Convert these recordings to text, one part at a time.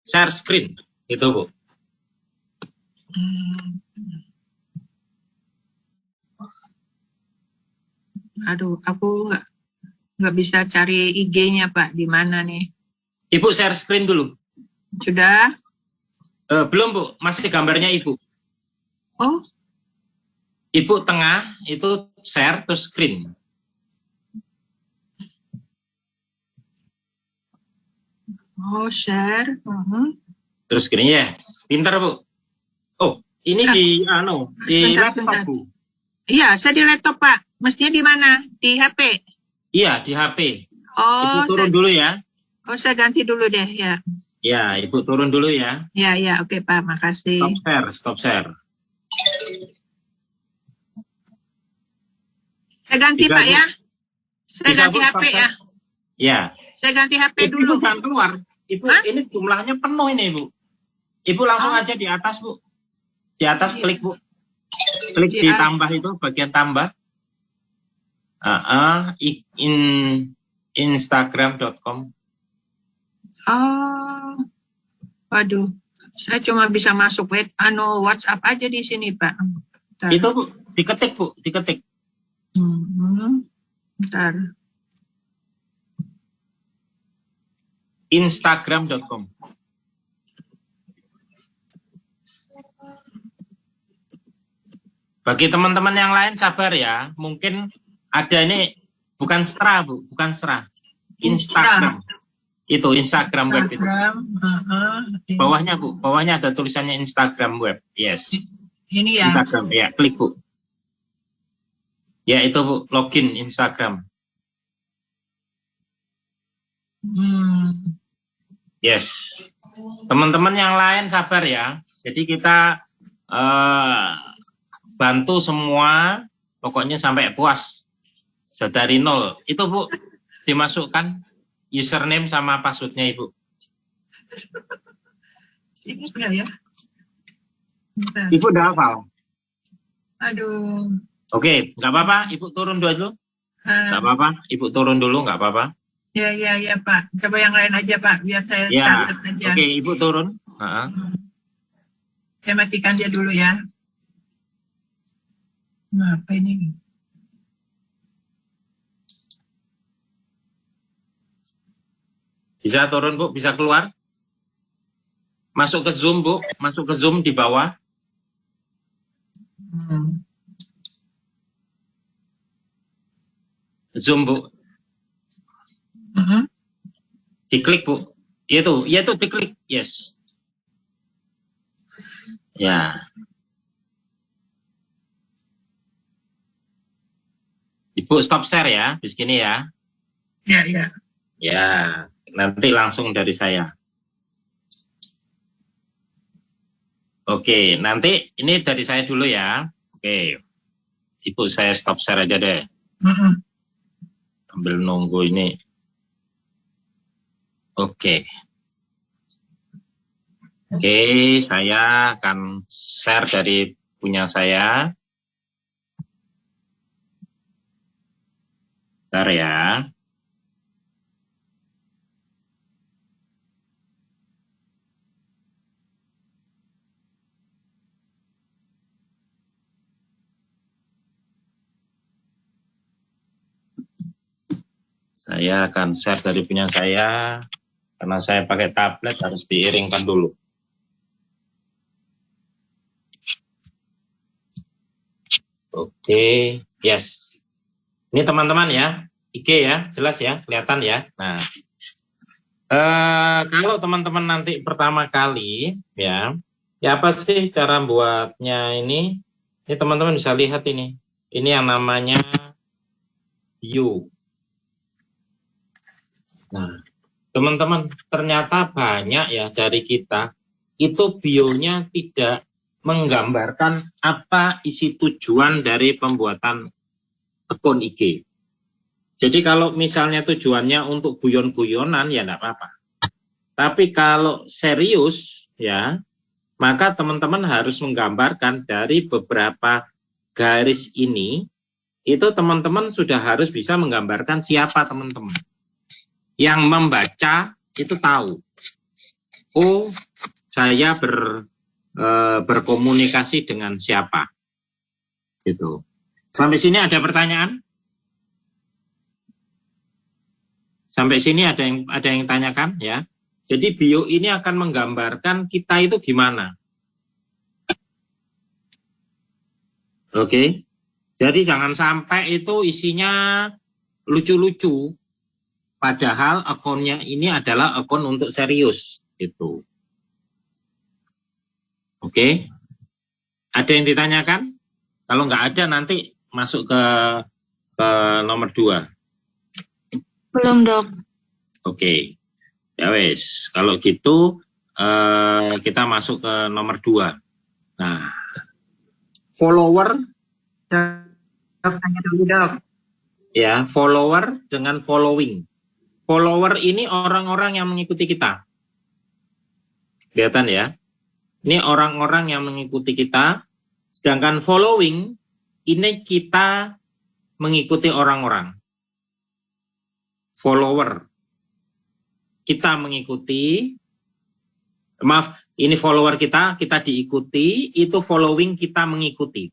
share screen, itu Bu. Aduh, aku nggak bisa cari IG-nya Pak, di mana nih? Ibu share screen dulu. Sudah? Belum Bu, masih gambarnya Ibu. Oh, Ibu tengah itu share to screen. oh share. Terus screen ya, pintar Bu. Oh, ini di laptop Bu. Iya, saya di laptop Pak. Mestinya di mana? Di HP? Iya, di HP. Oh, Ibu turun dulu ya. Oh, saya ganti dulu deh ya. Ya, Ibu turun dulu ya. Ya, oke Pak, makasih. Stop share. Saya ganti Pak ya. Saya ganti HP ya. Ya. Saya ganti HP dulu. Ibu jangan keluar. Ibu, ini jumlahnya penuh ini Bu. Ibu langsung aja di atas Bu. Di atas klik Bu. Klik di tambah itu, bagian tambah. Instagram.com. Oh, waduh, saya cuma bisa masuk WhatsApp aja di sini Pak. Bentar. Itu Bu, diketik Bu, diketik. Bentar. Instagram.com. Bagi teman-teman yang lain sabar ya, mungkin ada ini bukan Stra Bu, bukan Stra. Instagram. Itu Instagram web itu. Bawahnya Bu, bawahnya ada tulisannya Instagram web. Yes. Ini ya. Instagram, ya, klik Bu. Ya, itu Bu, login Instagram. Yes. Teman-teman yang lain sabar ya. Jadi kita bantu semua, pokoknya sampai puas. Dari nol. Itu Bu, dimasukkan username sama passwordnya Ibu. Ini enggak ya? Bentar. Ibu udah hafal? Aduh. Oke, nggak apa-apa. Ibu turun dulu. Nggak apa-apa. Ibu turun dulu, nggak apa-apa. Ya Pak. Coba yang lain aja Pak, biar saya catat aja. Oke, Ibu turun. Saya matikan dia dulu ya. Apa ini? Bisa turun Bu, bisa keluar. Masuk ke Zoom Bu, masuk ke Zoom di bawah. Zoom Bu. Diklik Bu. Itu diklik. Yes. Ya. Ibu stop share ya, di sini ya. Ya. Ya, nanti langsung dari saya. Oke, nanti ini dari saya dulu ya. Oke. Ibu saya stop share aja deh. Sambil nunggu ini. Oke, saya akan share dari punya saya. Bentar ya. Saya akan share dari punya saya. Karena saya pakai tablet harus diiringkan dulu. Oke, yes. Ini teman-teman ya, IG ya, jelas ya, kelihatan ya. Nah, kalau teman-teman nanti pertama kali ya apa sih cara buatnya ini? Ini teman-teman bisa lihat ini. Ini yang namanya bio. Nah, teman-teman, ternyata banyak ya dari kita, itu bionya tidak menggambarkan apa isi tujuan dari pembuatan akun IG. Jadi kalau misalnya tujuannya untuk guyon-guyonan, ya enggak apa-apa. Tapi kalau serius, ya, maka teman-teman harus menggambarkan dari beberapa garis ini, itu teman-teman sudah harus bisa menggambarkan siapa teman-teman. Yang membaca itu tahu. oh saya berkomunikasi dengan siapa, gitu. Sampai sini ada pertanyaan? Sampai sini ada yang tanyakan ya. Jadi bio ini akan menggambarkan kita itu gimana. Oke. Jadi jangan sampai itu isinya lucu-lucu. Padahal akunnya ini adalah akun untuk serius gitu. Oke. Ada yang ditanyakan? Kalau nggak ada nanti masuk ke nomor 2. Belum, Dok. Oke. Ya wes, kalau gitu kita masuk ke nomor 2. Nah, follower, Dok, tanya dulu, Dok. ya, follower dengan following. Follower ini orang-orang yang mengikuti kita. Kelihatan ya? Ini orang-orang yang mengikuti kita. Sedangkan following, ini kita mengikuti orang-orang. Follower. Kita mengikuti, maaf, ini follower kita diikuti, itu following kita mengikuti.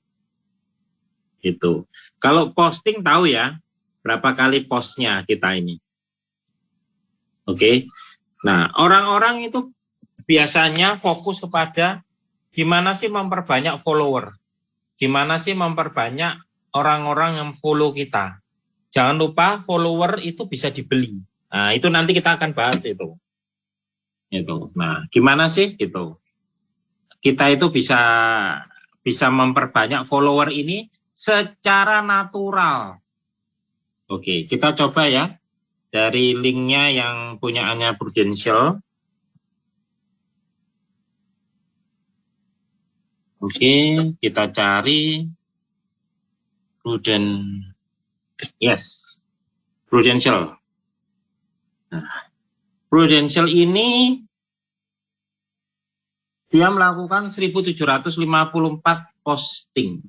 Gitu. Kalau posting tahu ya, berapa kali postnya kita ini. Oke. Nah, orang-orang itu biasanya fokus kepada gimana sih memperbanyak follower. Gimana sih memperbanyak orang-orang yang follow kita. Jangan lupa follower itu bisa dibeli. Nah, itu nanti kita akan bahas itu. Nah, gimana sih itu? Kita itu bisa memperbanyak follower ini secara natural. Oke, kita coba ya. Dari linknya yang punyaannya Prudential. Oke, kita cari Prudential. Nah, Prudential ini dia melakukan 1.754 posting.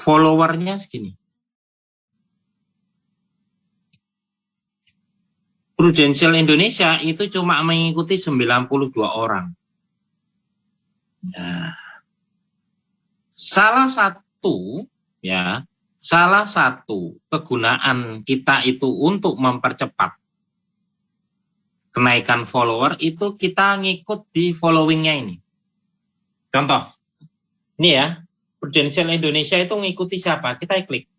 Followernya segini. Prudential Indonesia itu cuma mengikuti 92 orang. Nah, salah satu kegunaan kita itu untuk mempercepat kenaikan follower itu kita ngikut di followingnya ini. Contoh, ini ya, Prudential Indonesia itu ngikuti siapa? Kita klik.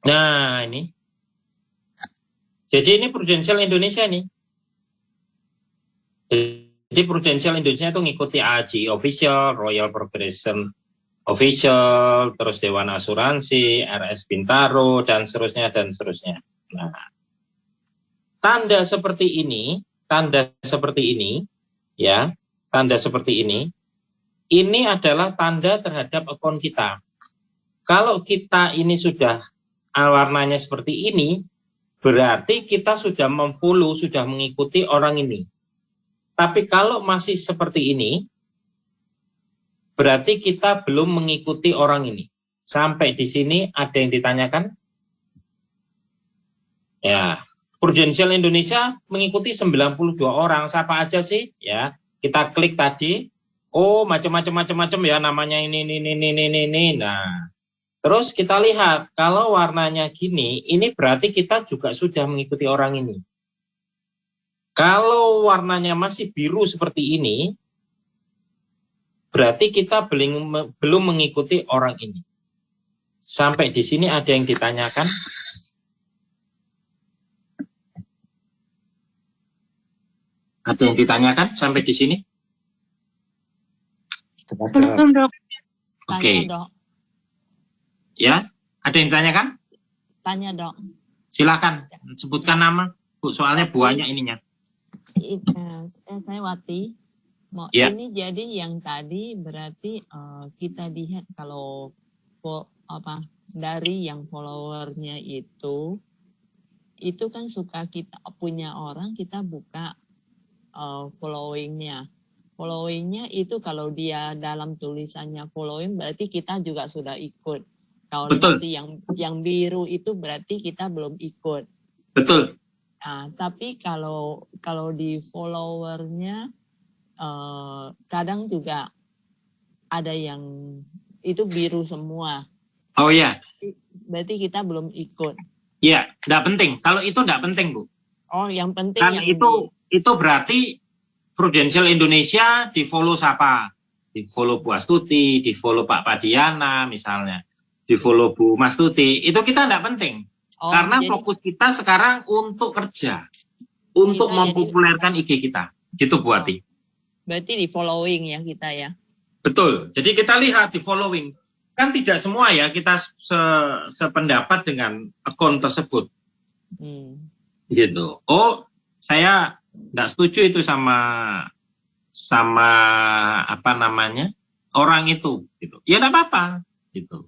Nah, ini. Jadi ini Prudential Indonesia nih. Jadi Prudential Indonesia itu ngikuti AG Official, Royal Progression Official, terus Dewan Asuransi, RS Bintaro, dan seterusnya, Nah, tanda seperti ini, ini adalah tanda terhadap akun kita. Kalau kita ini sudah warnanya seperti ini, berarti kita sudah memfollow, sudah mengikuti orang ini. Tapi kalau masih seperti ini, berarti kita belum mengikuti orang ini. Sampai di sini ada yang ditanyakan? Ya, Prudential Indonesia mengikuti 92 orang. Siapa aja sih? Ya, kita klik tadi. Oh, macam-macam ya namanya ini. Nah, terus kita lihat, kalau warnanya gini, ini berarti kita juga sudah mengikuti orang ini. Kalau warnanya masih biru seperti ini, berarti kita belum mengikuti orang ini. Sampai di sini ada yang ditanyakan? Ada yang ditanyakan sampai di sini? Belum, Dok. Oke. Dok. Ya, ada yang ditanyakan? Tanya, Dok. Silakan, sebutkan nama, Bu, soalnya banyak ininya. Saya Wati. Ya. Ini jadi yang tadi berarti kita lihat kalau dari yang followernya itu kan suka kita punya orang, kita buka followingnya. Followingnya itu kalau dia dalam tulisannya following berarti kita juga sudah ikut. Kalau Betul. yang biru itu berarti kita belum ikut. Betul. Tapi kalau di followernya kadang juga ada yang itu biru semua. Oh ya, Berarti kita belum ikut. ya, enggak penting. Kalau itu enggak penting, Bu. Oh, yang penting Kan yang itu berarti Prudential Indonesia di-follow siapa? Di-follow Bu Astuti, di-follow Pak Padiana misalnya, di-follow Bu Mastuti. Itu kita enggak penting. Karena jadi fokus kita sekarang untuk kerja, untuk Kita mempopulerkan IG kita. Gitu Bu Ati. berarti di following ya kita ya. Betul. Jadi kita lihat di following. Kan tidak semua ya kita sependapat dengan akun tersebut. Gitu. Oh, saya enggak setuju itu sama apa namanya? Orang itu gitu. Ya enggak apa-apa gitu.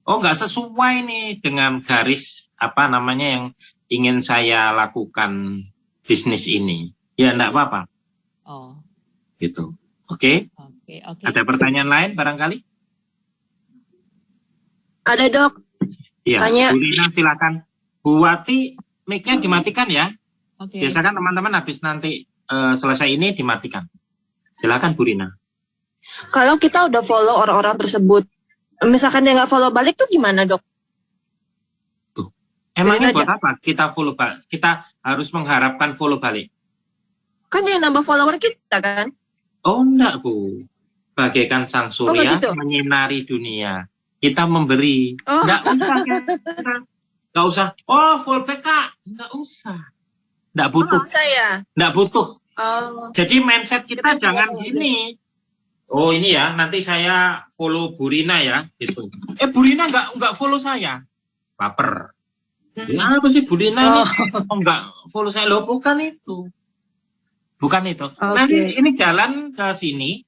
Oh, enggak sesuai nih dengan garis apa namanya yang ingin saya lakukan bisnis ini. Ya enggak apa-apa. Oh, Gitu. Oke. oke. Ada pertanyaan lain barangkali? Ada dok. Iya. Tanya. Bu Rina silakan. Bu Wati, mic-nya dimatikan ya. Oke. Biasakan teman-teman habis nanti selesai ini dimatikan. Silakan Bu Rina. Kalau kita udah follow orang-orang tersebut, misalkan dia nggak follow balik tuh gimana dok? Emangnya Biarin buat apa kita follow balik? Kita harus mengharapkan follow balik. Kan yang nambah follower kita kan? Oh enggak Bu. Bagaikan sang surya gitu? menyinari dunia. Kita memberi. Oh. Enggak usah. Enggak usah. Oh full back Kak. Enggak usah. Enggak butuh. Oh, saya. Enggak butuh. Oh. Jadi mindset kita jangan gini. Oh ini ya, nanti saya follow Bu Rina ya, gitu. Bu Rina enggak follow saya. Baper. Ya apa sih Bu Rina ini enggak follow saya? Loh bukan itu. Bukan itu. Nanti ini jalan ke sini,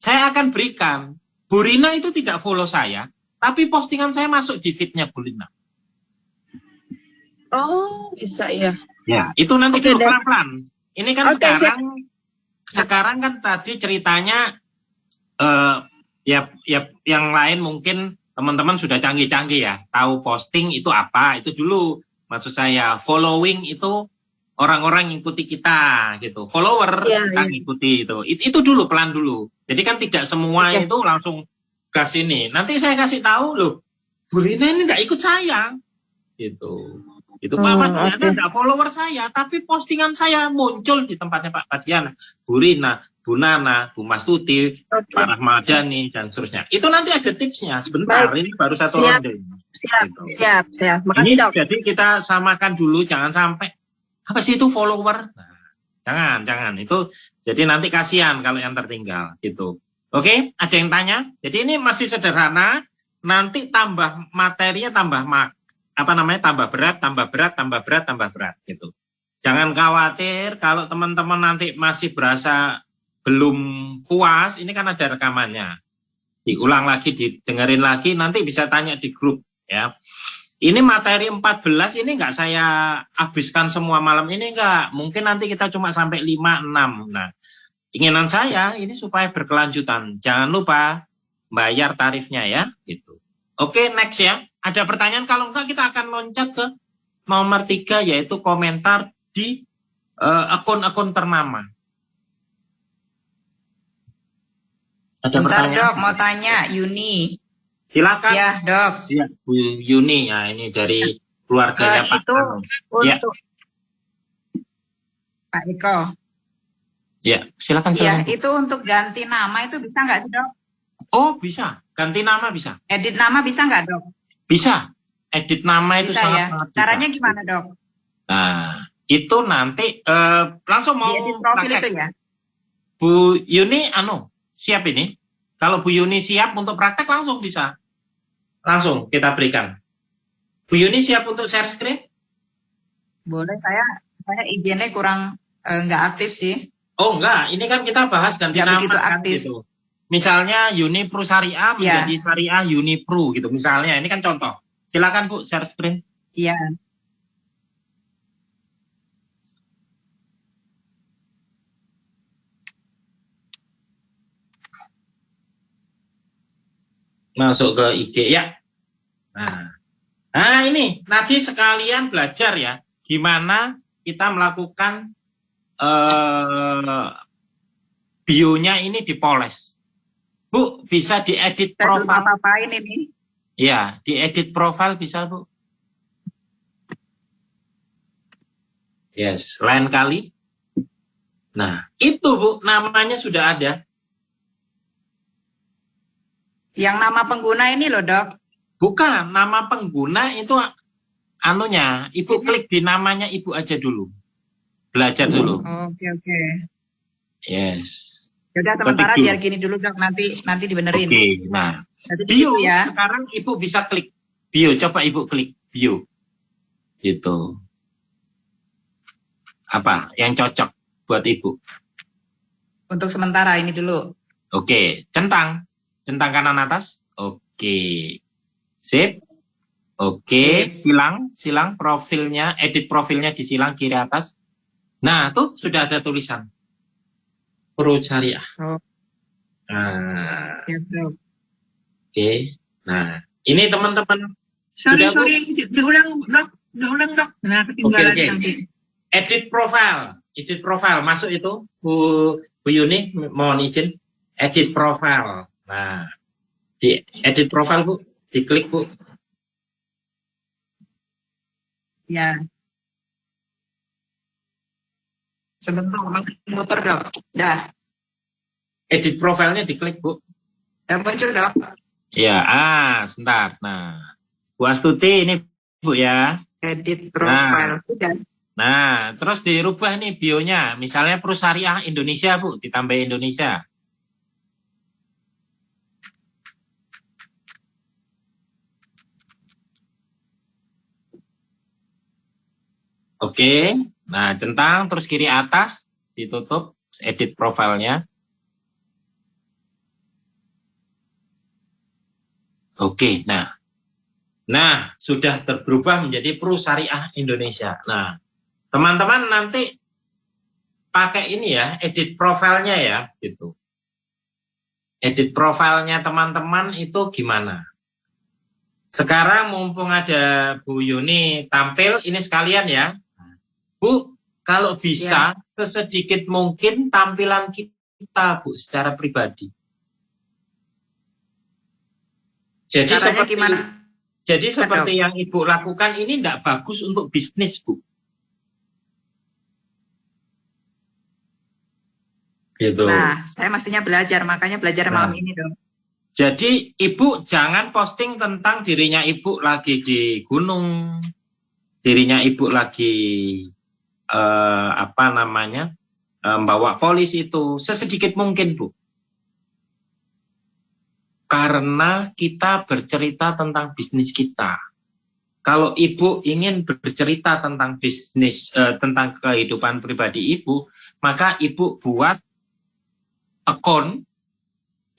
saya akan berikan. Bu Rina itu tidak follow saya, tapi postingan saya masuk di feed-nya Bu Rina. Oh, bisa ya. Ya, itu nanti dulu pelan-pelan. Ini kan sekarang kan tadi ceritanya ya yang lain mungkin teman-teman sudah canggih-canggih ya, tahu posting itu apa, itu dulu. Maksud saya following itu orang-orang ngikuti kita gitu. Follower kita ngikuti itu. Itu dulu pelan dulu. Jadi kan tidak semua itu langsung gas ini. Nanti saya kasih tahu loh, Bu Rina ini enggak ikut saya. Gitu. Itu Pak Padiana enggak follower saya, tapi postingan saya muncul di tempatnya Pak Padiana, Bu Rina, Bu Nana, Bu Mastuti, Pak Rahmadani dan seterusnya. Itu nanti ada tipsnya. Sebentar, ini baru satu ronde. Siap. Makasih dok. Jadi kita samakan dulu, jangan sampai apa sih itu follower? Nah, jangan. Itu jadi nanti kasihan kalau yang tertinggal gitu. Oke, ada yang tanya? Jadi ini masih sederhana, nanti tambah materinya tambah tambah berat gitu. Jangan khawatir kalau teman-teman nanti masih berasa belum puas, ini kan ada rekamannya. Diulang lagi, didengerin lagi, nanti bisa tanya di grup ya. Ini materi 14 ini enggak saya habiskan semua malam ini enggak. Mungkin nanti kita cuma sampai 5-6. Nah, inginan saya ini supaya berkelanjutan. Jangan lupa bayar tarifnya ya, gitu. Oke, next ya. Ada pertanyaan? Kalau enggak kita akan loncat ke nomor 3 yaitu komentar di akun-akun ternama. Ada Bentar pertanyaan? dok, mau tanya Yuni. Silakan. Ya dok. Ya, Bu Yuni, ya ini dari keluarganya Pak Itu Anu. untuk Pak Eko. Ya, silakan. Iya, itu untuk ganti nama itu bisa nggak sih dok? Oh bisa, ganti nama bisa. Edit nama bisa nggak dok? Bisa, edit nama itu Bisa ya. sangat Caranya bisa. gimana dok? Nah, itu nanti langsung mau Di edit profil praktek. itu ya? Bu Yuni, siap ini. Kalau Bu Yuni siap untuk praktek langsung bisa. Langsung kita berikan. Bu Yuni siap untuk share screen? Boleh, saya izinnya kurang nggak aktif sih. Oh enggak, ini kan kita bahas ganti Nggak nama begitu kan aktif. gitu. Misalnya Unipro Syariah menjadi Syariah Unipro gitu misalnya. Ini kan contoh. Silakan Bu share screen. Iya. Masuk ke IG ya. Nah ini nanti sekalian belajar ya gimana kita melakukan bionya ini dipoles. Bu, bisa diedit Saya belum profil? apa-apain ini. Ya, diedit profil bisa, Bu. Yes, lain kali. Nah, itu Bu, namanya sudah ada. Yang nama pengguna ini loh, Dok. Bukan, nama pengguna itu anunya. Ibu klik di namanya Ibu aja dulu. Belajar dulu. Oke, oke. Yes. Yaudah Ketik sementara dulu. biar gini dulu, Dok. Nanti dibenerin. Oke, nah. Jadi di Bio, situ ya. sekarang Ibu bisa klik. Bio, coba Ibu klik. Bio. Gitu. Apa yang cocok buat Ibu? Untuk sementara ini dulu. Oke, centang. Centang kanan atas. Oke. Sip. Oke, Sip. silang profilnya, edit profilnya disilang kiri atas. Nah, tuh sudah ada tulisan. Pro Syariah. Oh, Nah, siap, Dok. oke. Nah, ini teman-teman. Sorry, Sudah, Bu? diulang Dok. Diulang Dok. Nah, ketinggalan Oke. nanti. Edit profile masuk itu Bu Yuni, mohon izin edit profile. Nah, di edit profile Bu, diklik Bu. Ya. Sebentar, motor, Dok. Dah. Edit profilnya diklik Bu. Udah muncul, Dok. Ya, sebentar. Nah, Bu Astuti ini Bu ya. Edit profile. Udah. Nah, terus dirubah nih bionya, misalnya Pro Syariah Indonesia Bu, ditambah Indonesia. Oke, nah centang terus kiri atas ditutup edit profilnya. Oke, nah sudah berubah menjadi Pro Syariah Indonesia. Nah, teman-teman nanti pakai ini ya, edit profilnya ya, gitu. Edit profilnya teman-teman itu gimana? Sekarang mumpung ada Bu Yuni tampil, ini sekalian ya. Bu, kalau bisa sesedikit mungkin tampilan kita Bu secara pribadi. Jadi Caranya seperti gimana? Jadi seperti yang Ibu lakukan ini tidak bagus untuk bisnis Bu. Gitu. Nah, saya mestinya belajar, makanya belajar malam ini, Dok. Jadi Ibu jangan posting tentang dirinya Ibu lagi di gunung, dirinya Ibu lagi bawa polis itu sesedikit mungkin Bu. Karena kita bercerita tentang bisnis kita. Kalau Ibu ingin bercerita tentang bisnis, tentang kehidupan pribadi Ibu, maka Ibu buat akun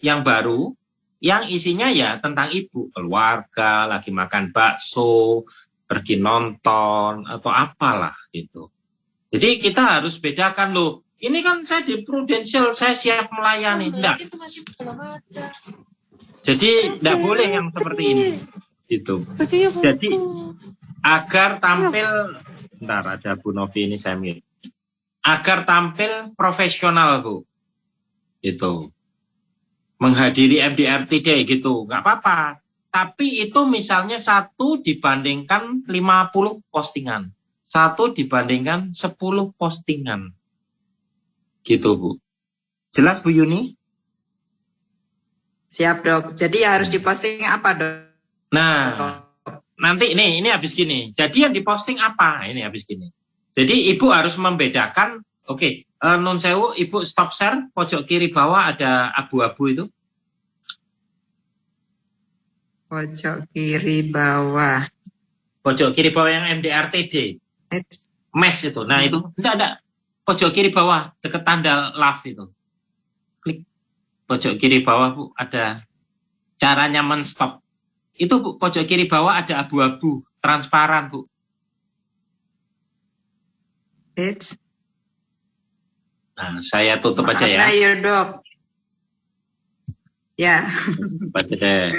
yang baru, yang isinya ya tentang Ibu, keluarga, lagi makan bakso, pergi nonton, atau apalah gitu. Jadi kita harus bedakan loh, ini kan saya di Prudential, saya siap melayani. Enggak. Jadi tidak boleh yang seperti ini. Gitu. Jadi agar tampil, bentar ada Bu Novi ini saya mirip. Agar tampil profesional Bu. Gitu. Menghadiri MDRT Day gitu, nggak apa-apa. Tapi itu misalnya 1 dibandingkan 50 postingan. 1 dibandingkan 10 postingan. Gitu Bu. Jelas Bu Yuni? Siap, Dok. Jadi harus diposting apa, Dok? Nah, nanti ini habis gini. Jadi yang diposting apa? Ini habis gini. Jadi Ibu harus membedakan, oke, nun sewu, Ibu stop share, pojok kiri bawah ada abu-abu itu. Pojok kiri bawah. Pojok kiri bawah yang MDRTD. MES itu. Nah itu, enggak. Pojok kiri bawah, deket tanda love itu. Klik. Pojok kiri bawah Bu, ada caranya men-stop. Itu Bu, pojok kiri bawah ada abu-abu, transparan Bu. Nah, saya tutup aja ya. Ayo, Dok. Ya. Tutup aja deh.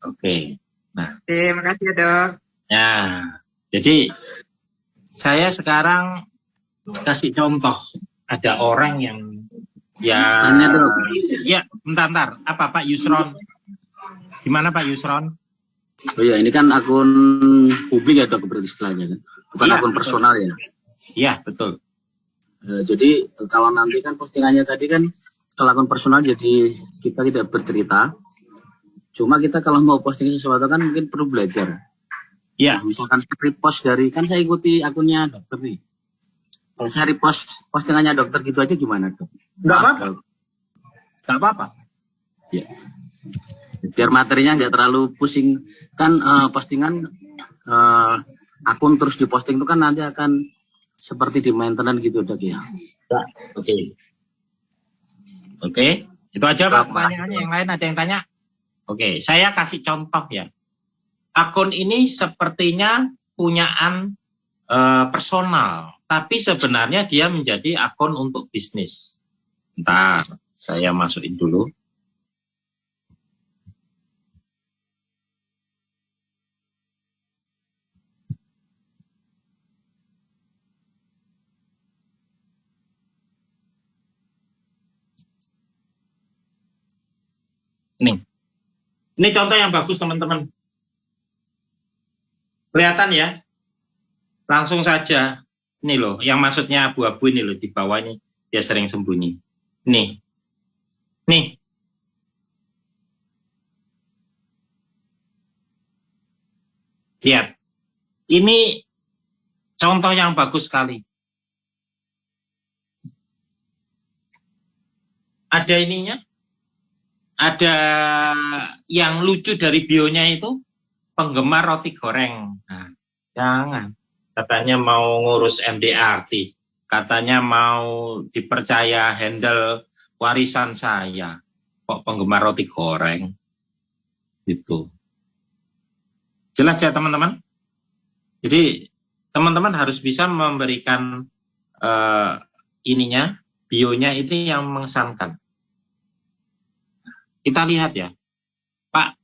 Oke. Terima kasih ya, Dok. Ya, jadi saya sekarang kasih contoh. Ada orang yang Tanya, Dok. ya, bentar. Apa Pak Yusron? Gimana Pak Yusron? Oh iya, ini kan akun publik ya, Dok, berarti istilahnya kan. Bukan Iya, akun betul. personal ya. Iya, betul. Jadi kalau nanti kan postingannya tadi kan kalau akun personal jadi kita tidak bercerita. Cuma kita kalau mau posting sesuatu kan mungkin perlu belajar. Iya, Nah, misalkan repost dari, kan saya ikuti akunnya dokter nih. Kalau saya repost postingannya dokter gitu aja gimana, Dok? Nggak Maaf, apa-apa. Dok. nggak apa-apa. Ya. Biar materinya nggak terlalu pusing. Kan postingan akun terus diposting itu kan nanti akan seperti di maintenance gitu, Dok ya. Oke. Oke, itu aja Pak pertanyaannya. Yang lain ada yang tanya? Oke, saya kasih contoh ya. Akun ini sepertinya punyaan personal, tapi sebenarnya dia menjadi akun untuk bisnis. Bentar, saya masukin dulu. Nih. Ini contoh yang bagus teman-teman. Kelihatan ya? Langsung saja. Ini loh, yang maksudnya abu-abu ini loh, di bawah ini dia sering sembunyi. Nih. Lihat. Ini contoh yang bagus sekali. Ada ininya. Ada yang lucu dari bionya itu penggemar roti goreng. Nah, jangan. Katanya mau ngurus MDRT. Katanya mau dipercaya handle warisan saya. Kok penggemar roti goreng? Gitu. Jelas ya teman-teman? Jadi teman-teman harus bisa memberikan ininya, bionya itu yang mengesankan. Kita lihat ya, Pak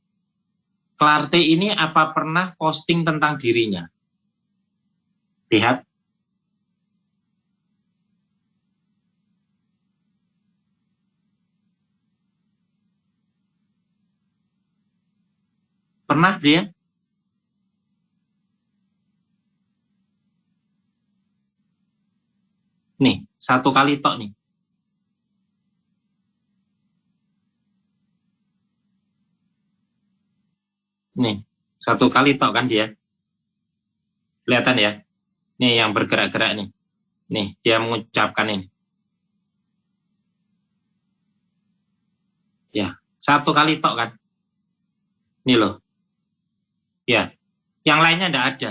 Clarte ini apa pernah posting tentang dirinya? Lihat. Pernah dia? Nih, satu kali tok nih. Nih, satu kali tok kan dia. Kelihatan ya? Nih yang bergerak-gerak nih. Nih, dia mengucapkan ini. Ya, satu kali tok kan. Nih loh. Ya, yang lainnya enggak ada.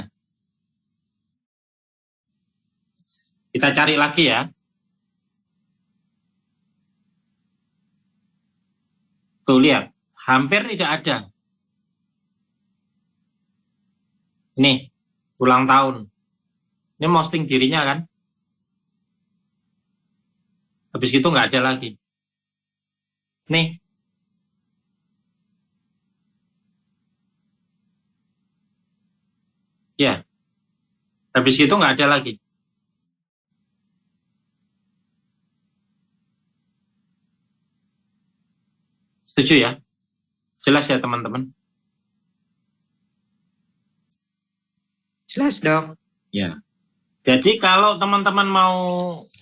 Kita cari lagi ya. Tuh lihat, hampir tidak ada. Nih, ulang tahun. Ini posting dirinya kan. Habis itu nggak ada lagi. Nih. Ya. Habis itu nggak ada lagi. Setuju ya? Jelas ya teman-teman? Jelas, Dok. Ya. Jadi kalau teman-teman mau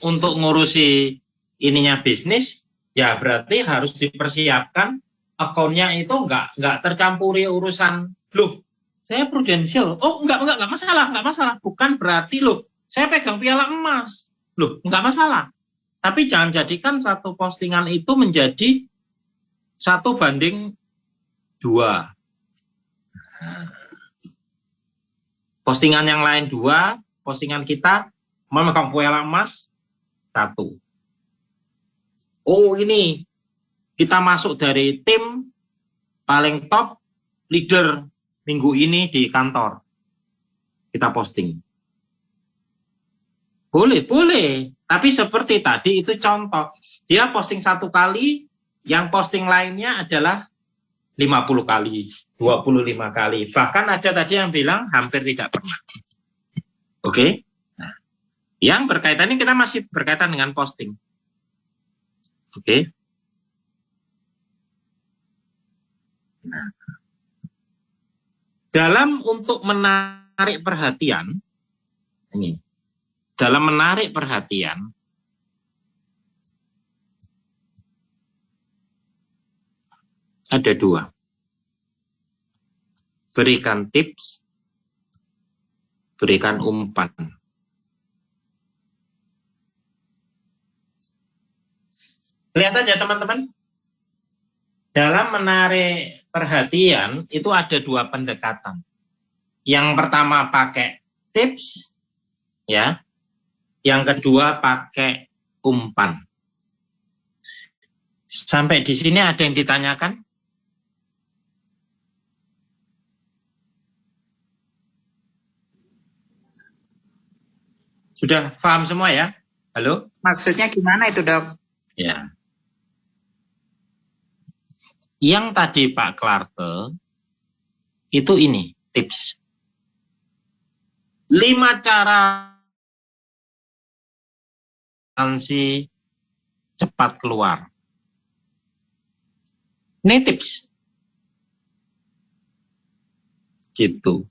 untuk ngurusi ininya bisnis, ya berarti harus dipersiapkan akunnya itu nggak tercampuri urusan. Loh, saya prudensial. Oh, nggak masalah. Bukan berarti loh, saya pegang piala emas. Loh, nggak masalah. Tapi jangan jadikan satu postingan itu menjadi 1:2. Postingan yang lain 2, postingan kita memegang piala emas 1. Oh ini kita masuk dari tim paling top leader minggu ini di kantor. Kita posting. Boleh. Tapi seperti tadi itu contoh. Dia posting 1 kali, yang posting lainnya adalah 50 kali, 25 kali. Bahkan ada tadi yang bilang hampir tidak pernah. Oke? Nah, yang berkaitan ini kita masih berkaitan dengan posting. Oke? Nah, dalam untuk menarik perhatian, ini, dalam menarik perhatian, ada dua. Berikan tips, berikan umpan. Kelihatan ya teman-teman? Dalam menarik perhatian itu ada dua pendekatan. Yang pertama pakai tips, ya. Yang kedua pakai umpan. Sampai di sini ada yang ditanyakan? Sudah paham semua ya? Halo? Maksudnya gimana itu, Dok? Ya. Yang tadi Pak Klarte, itu ini, tips. 5 cara si cepat keluar. Ini tips. Gitu.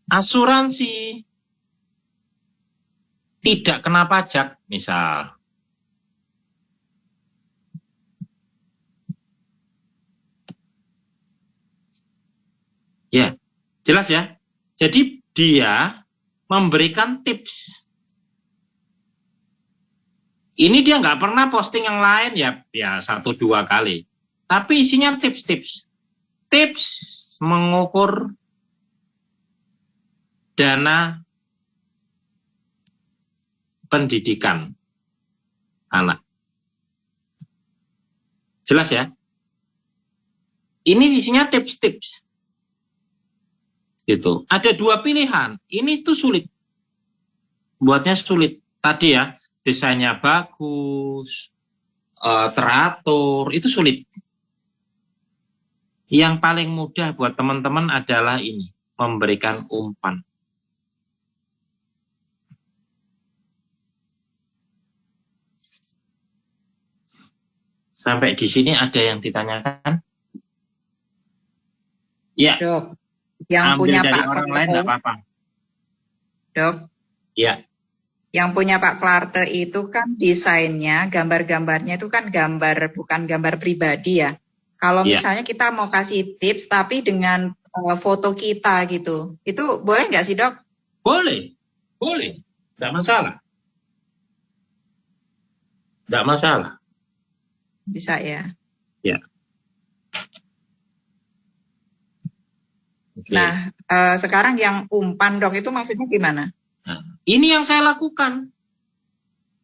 Asuransi tidak kena pajak, misal. Ya, jelas ya. Jadi dia memberikan tips. Ini dia nggak pernah posting yang lain ya 1-2 kali. Tapi isinya tips-tips. Tips mengukur dana pendidikan anak. Jelas ya? Ini isinya tips-tips. Gitu. Ada 2 pilihan. Ini tuh sulit. Buatnya sulit. Tadi ya, desainnya bagus, teratur, itu sulit. Yang paling mudah buat teman-teman adalah ini, memberikan umpan. Sampai di sini ada yang ditanyakan? Ya. Dok, yang Ambil punya dari Pak orang lain nggak apa-apa. Dok, Ya. yang punya Pak Klarte itu kan desainnya, gambar-gambarnya itu kan bukan gambar pribadi ya. Kalau Ya. misalnya kita mau kasih tips tapi dengan foto kita gitu, itu boleh nggak sih, Dok? Boleh. Nggak masalah. Nggak masalah. Bisa ya. Ya. Oke. Nah, sekarang yang umpan, Dok, itu maksudnya gimana? Nah, ini yang saya lakukan.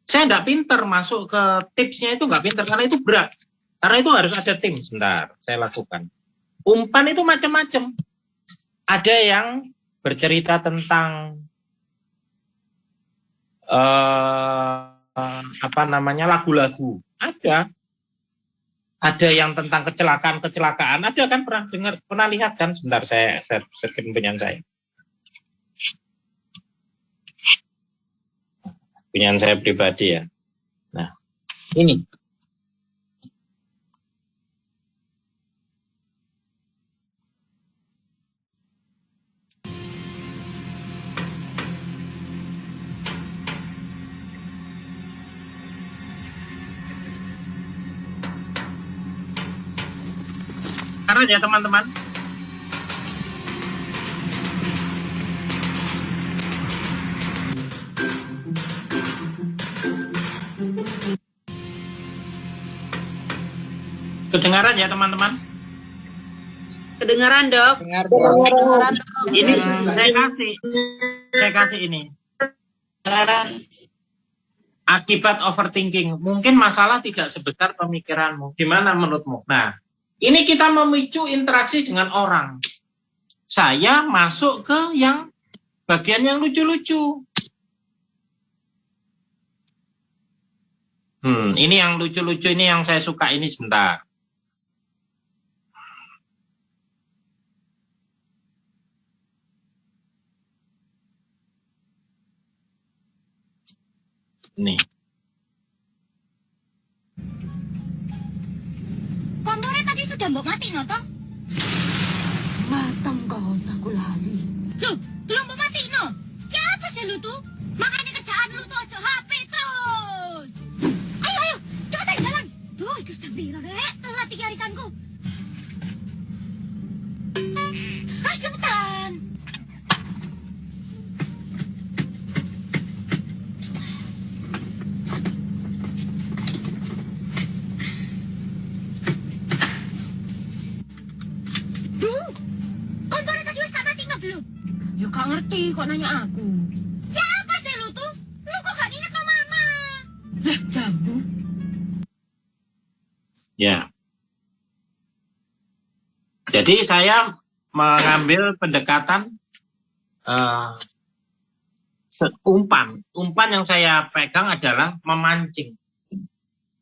Saya nggak pinter masuk ke tipsnya, itu nggak pinter karena itu berat. Karena itu harus ada tim. Sebentar, saya lakukan. Umpan itu macam-macam. Ada yang bercerita tentang lagu-lagu. Ada yang tentang kecelakaan. Ada kan pernah lihat kan? Sebentar, saya share-share punya saya. Punya saya pribadi ya. Nah, ini. Karena ya teman-teman. Kedengaran ya teman-teman? Kedengaran, Dok? Ini saya kasih ini. Akibat overthinking, mungkin masalah tidak sebesar pemikiranmu. Gimana menurutmu? Nah, ini kita memicu interaksi dengan orang. Saya masuk ke yang bagian yang lucu-lucu. Ini yang lucu-lucu, ini yang saya suka ini sebentar. Nih. Kompornya tadi sudah mbok mati no toh? Matang kau aku lali. Loh, belum mbok mati no? Ya apa sih lu tuh? Makanya kerjaan lu tuh aja HP terus. Ayo, ayo, cepetan jalan. Duh, ikut sabira rek, telat 3 arisanku. Ayo cepetan. Duh, kompornya tadi wis tak mati no belum? Ya gak ngerti kok nanya aku. Ya apa sih lu tuh? Lu kok gak inget no mama? Lah jambu. Ya. Jadi saya mengambil pendekatan umpan. Umpan yang saya pegang adalah memancing.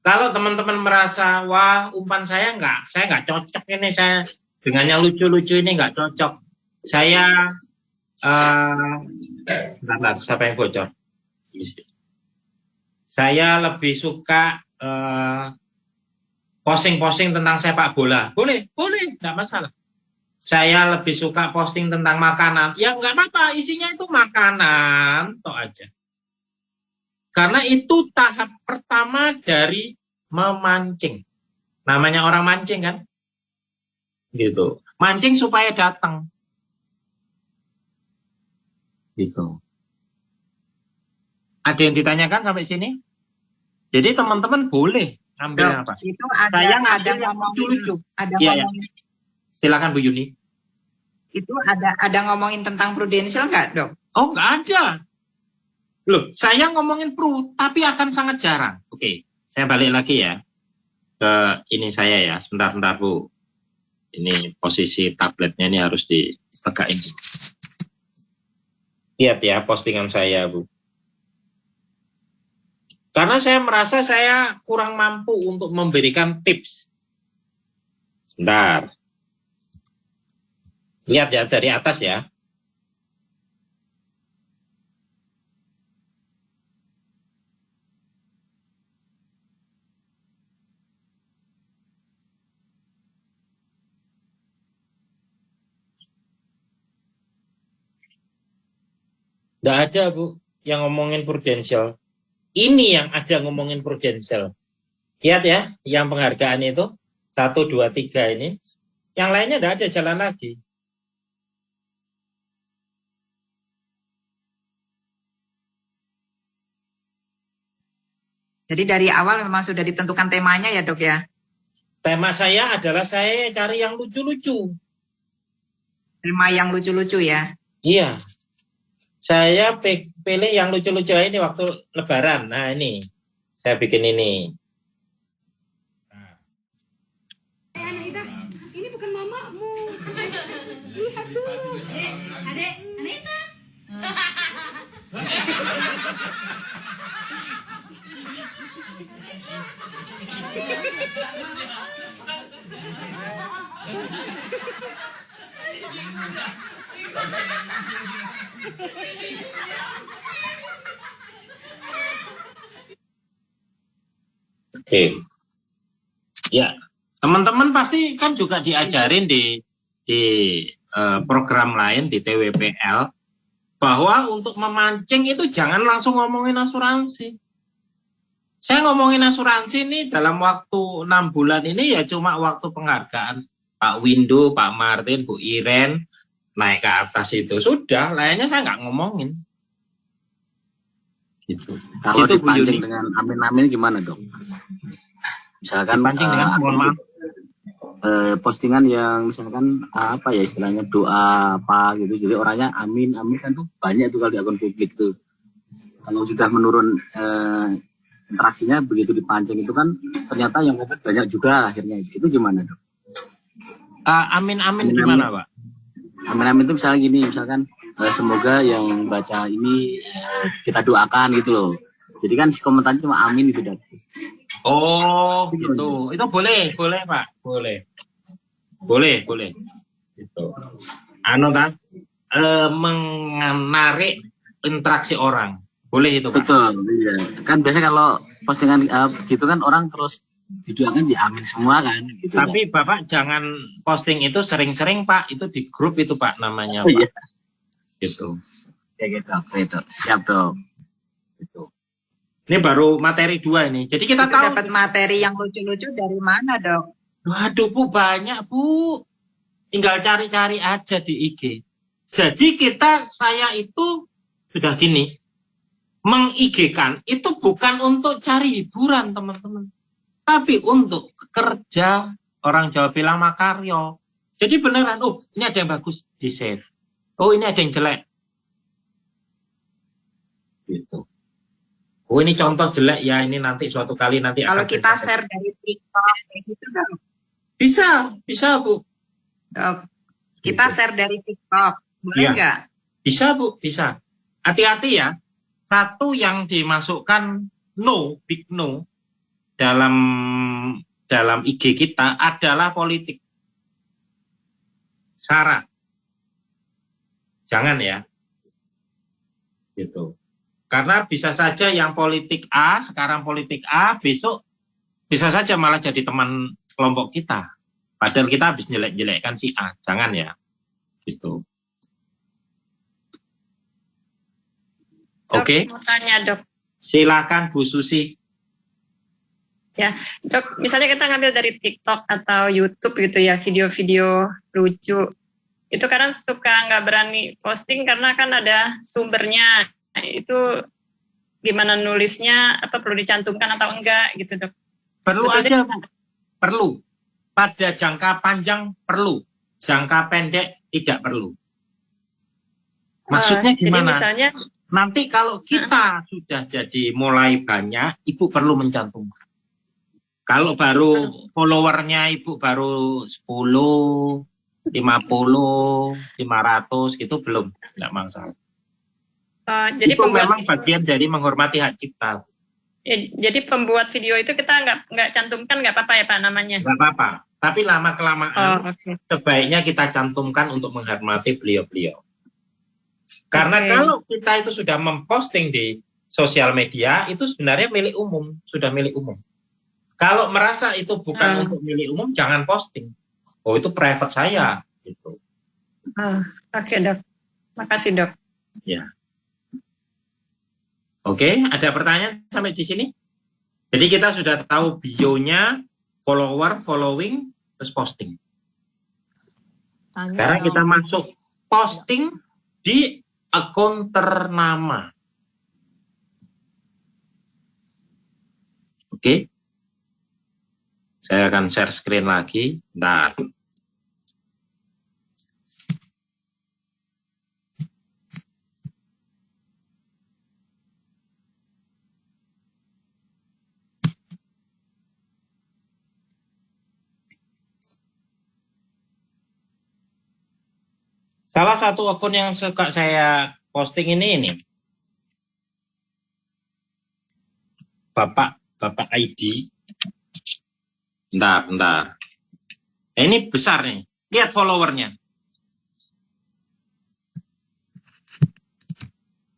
Kalau teman-teman merasa, wah umpan saya nggak cocok ini, saya dengan yang lucu-lucu ini nggak cocok. Saya, bentar, siapa yang bocor? Saya lebih suka posting-posting tentang sepak bola. Boleh, nggak masalah. Saya lebih suka posting tentang makanan. Ya nggak apa-apa, isinya itu makanan, toh aja. Karena itu tahap pertama dari memancing. Namanya orang mancing kan? Gitu. Mancing supaya datang. Gitu. Ada yang ditanyakan sampai sini? Jadi teman-teman boleh ambil apa? Itu ada Saya ada ngambil yang ngomongin lucu-lucu. ada Iya, ya. ngomongin Silakan Bu Yuni. itu ada ngomongin tentang prudensial nggak, Dok? Oh, nggak ada. Loh, saya ngomongin tapi akan sangat jarang. Oke, saya balik lagi ya ke ini saya ya. Sebentar Bu. Ini posisi tabletnya ini harus ditegakkan. Lihat ya postingan saya, Bu. Karena saya merasa saya kurang mampu untuk memberikan tips. Sebentar. Lihat ya dari atas ya. Nggak ada, Bu, yang ngomongin prudensial. Ini yang ada ngomongin prudensial. Lihat ya, yang penghargaan itu 1, 2, 3 ini. Yang lainnya nggak ada, jalan lagi. Jadi dari awal memang sudah ditentukan temanya ya, Dok ya? Tema saya adalah saya cari yang lucu-lucu. Tema yang lucu-lucu ya? Iya. Saya pilih yang lucu-lucu ini waktu Lebaran. Nah ini, saya bikin ini. Ini bukan mamamu. Lihat tuh. Adek, Anita. Oke. Ya, teman-teman pasti kan juga diajarin di program lain di TWPL bahwa untuk memancing itu jangan langsung ngomongin asuransi. Saya ngomongin asuransi ini dalam waktu 6 bulan ini ya cuma waktu penghargaan Pak Windu, Pak Martin, Bu Iren naik ke atas itu. Sudah, lainnya saya nggak ngomongin. Gitu. Kalau Gitu, Bu dipancing Yuni. dengan amin-amin gimana, Dok? Misalkan Dipancing dengan, mohon maaf. postingan yang misalkan apa ya istilahnya doa apa gitu, jadi orangnya amin kan tuh banyak tuh kalau di akun publik tuh. Kalau sudah menurun interaksinya begitu dipancing itu kan ternyata yang komen banyak juga akhirnya, itu gimana, Dok? Amin gimana, Pak? Amin itu misalnya gini, misalkan semoga yang baca ini kita doakan gitu loh. Jadi kan si komentarnya cuma amin gitu, Dok. Oh, gitu. Itu boleh, Pak. Boleh. Gitu. Menarik interaksi orang. Boleh itu, Pak. Betul, iya. Kan biasanya kalau postingan gitu kan orang terus didoakan diamin semua kan. Gitu, Tapi Bapak jangan posting itu sering-sering, Pak. Itu di grup itu, Pak, namanya, Oh, Pak. iya. Gitu. Ya gitu, oke, siap dong. Gitu. Ini baru materi 2 ini. Jadi kita Itu tahu. dapat materi yang lucu-lucu dari mana, Dok? Waduh, Bu, banyak, Bu. Tinggal cari-cari aja di IG. Jadi saya itu sudah gini, meng-IG-kan itu bukan untuk cari hiburan, teman-teman. Tapi untuk kerja, orang Jawa bilang makaryo. Jadi beneran, oh ini ada yang bagus, di-save. Oh ini ada yang jelek. Gitu. Oh ini contoh jelek ya, ini nanti suatu kali nanti Kalau akan kita saya- share dari TikTok kayak gitu, Dok. Bisa, Bu. Dok, kita share dari TikTok, boleh Iya. nggak? Bisa, Bu, bisa. Hati-hati ya. Satu yang dimasukkan big no dalam IG kita adalah politik. Syarat. Jangan ya. Gitu. Karena bisa saja yang politik A, sekarang politik A, besok bisa saja malah jadi teman kelompok kita. Padahal kita habis jelek-jelekkan si A. Jangan ya. Gitu. Oke. Mau tanya, Dok. Silakan Bu Susi. Dok, misalnya kita ngambil dari TikTok atau YouTube gitu ya, video-video lucu. Itu kadang suka nggak berani posting karena kan ada sumbernya. Itu gimana nulisnya, apa perlu dicantumkan atau enggak gitu, Dok? Perlu Sebetulnya- aja, Bu. Perlu. Pada jangka panjang perlu. Jangka pendek tidak perlu. Maksudnya Jadi gimana? misalnya, Nanti kalau kita sudah jadi mulai banyak, Ibu perlu mencantumkan. Kalau baru followernya Ibu baru 10, 50, 500 gitu belum, tidak masalah. jadi Itu pembuat memang bagian dari menghormati hak cipta. jadi pembuat video itu kita nggak cantumkan nggak apa-apa ya Pak namanya? Nggak apa-apa. Tapi lama-kelamaan Oke. sebaiknya kita cantumkan untuk menghormati beliau-beliau. Karena Oke. kalau kita itu sudah memposting di sosial media, itu sebenarnya milik umum, sudah milik umum. Kalau merasa itu bukan untuk milik umum, jangan posting. Oh itu private saya. Gitu. Oke, Dok. Makasih, Dok. Ya. Oke, ada pertanyaan sampai di sini? Jadi kita sudah tahu bio-nya, follower, following, terus posting. Tanya Sekarang dong. kita masuk posting di akun ternama. Oke. Saya akan share screen lagi. Bentar. Salah satu akun yang suka saya posting ini. Bapak ID. Bentar. Nah, ini besar nih. Lihat followernya.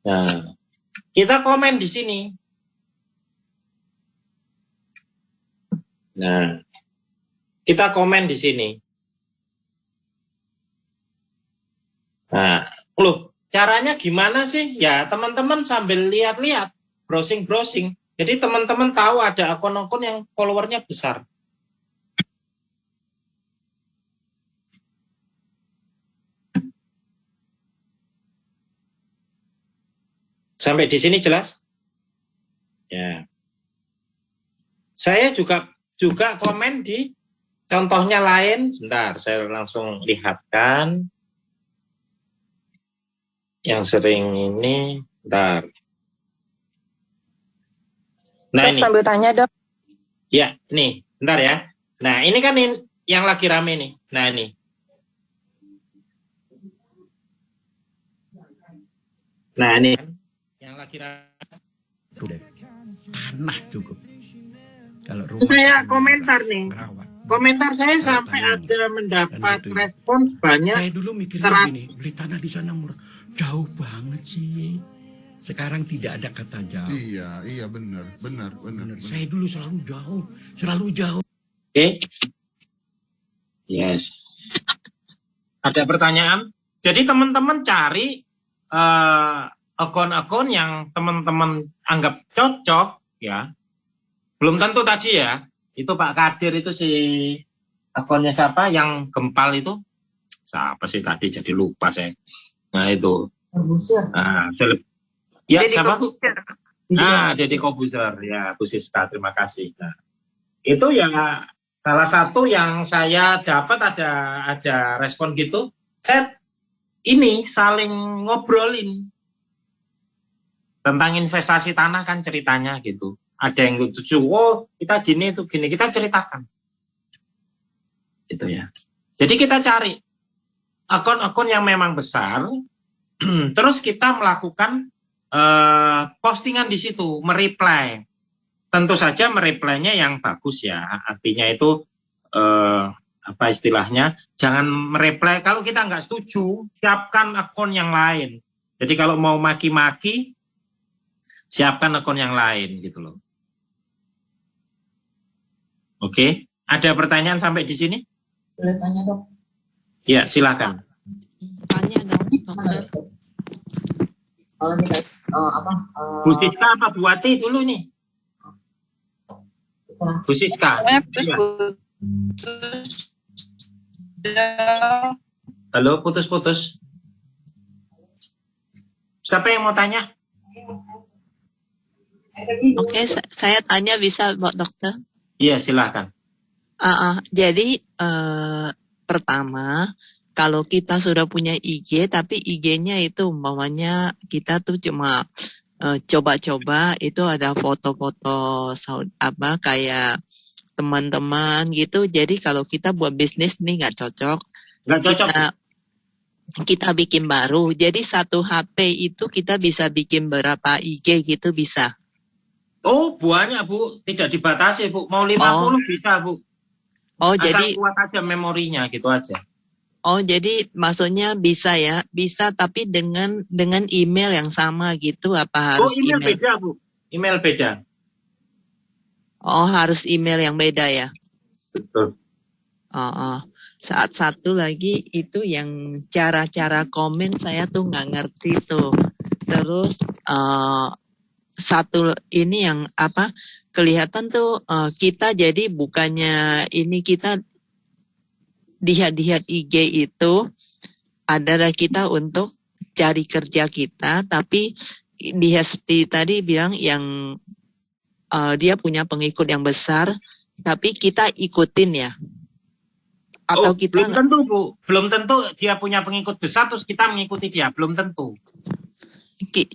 Nah, kita komen di sini. Nah, kita komen di sini. Nah, loh, caranya gimana sih? Ya, teman-teman sambil lihat-lihat, browsing-browsing. Jadi teman-teman tahu ada akun-akun yang followernya besar. Sampai di sini jelas? Ya. Saya juga komen di contohnya lain. Sebentar, saya langsung lihatkan. Yang sering ini, bentar. Nah, Dok, ini. sambil tanya, Dok. Ya, nih, bentar ya. Nah, ini kan yang lagi rame nih. Nah, ini. Nah, ini yang lagi rame. Tanah cukup. Kalau rumah Saya komentar nih. merawat. Komentar saya Kalau sampai tanah. ada mendapat Dan itu. respons banyak. Saya dulu mikirnya Serat- gini, beli tanah di sana murah. Jauh banget sih. Sekarang tidak ada kata jauh. Iya benar. Saya dulu selalu jauh. Oke. Yes. Ada pertanyaan? Jadi teman-teman cari akun-akun yang teman-teman anggap cocok ya. Belum tentu tadi ya. Itu Pak Kadir itu si akunnya siapa yang gempal itu? Siapa sih tadi jadi lupa saya. Nah itu. Nah, ya Deddy siapa Bu? Corbuzier. Nah, Deddy Corbuzier ya, Bu Siska, terima kasih. Nah, itu ya salah satu yang saya dapat ada respon gitu. Saya ini saling ngobrolin tentang investasi tanah kan ceritanya gitu. Ada yang setuju, oh kita gini itu gini, kita ceritakan. Itu ya. Jadi kita cari akun-akun yang memang besar, terus kita melakukan postingan di situ, mereply. Tentu saja mereply-nya yang bagus ya. Artinya itu apa istilahnya? Jangan mereply kalau kita nggak setuju, siapkan akun yang lain. Jadi kalau mau maki-maki, siapkan akun yang lain gitu loh. Oke, ada pertanyaan sampai di sini? Boleh tanya dok? Ya, silakan. Tanya dong, dokter. Kalau kita Bu Siska apa Bu Wati dulu nih? Bu Siska. Halo, putus-putus. Siapa yang mau tanya? Oke, saya tanya bisa Mbak Dokter? Iya, silakan. Jadi pertama, kalau kita sudah punya IG, tapi IG-nya itu umpamanya kita tuh cuma coba-coba, itu ada foto-foto kayak teman-teman gitu. Jadi kalau kita buat bisnis nih nggak cocok. Kita bikin baru. Jadi satu HP itu kita bisa bikin berapa IG gitu bisa. Oh, banyak Bu, tidak dibatasi Bu. Mau 50 bisa Bu. Oh, asal jadi kuat aja memorinya gitu aja. Oh, jadi maksudnya bisa ya, bisa tapi dengan email yang sama gitu apa harus email beda Bu, email beda. Oh, harus email yang beda ya. Betul. Saat satu lagi itu yang cara-cara komen saya tuh nggak ngerti tuh. Terus satu ini yang apa kelihatan tuh kita jadi bukannya ini kita lihat IG itu adalah kita untuk cari kerja kita, tapi dia seperti tadi bilang yang dia punya pengikut yang besar, tapi kita ikutin ya. Atau kita belum tentu Bu, belum tentu dia punya pengikut besar terus kita mengikuti dia, belum tentu.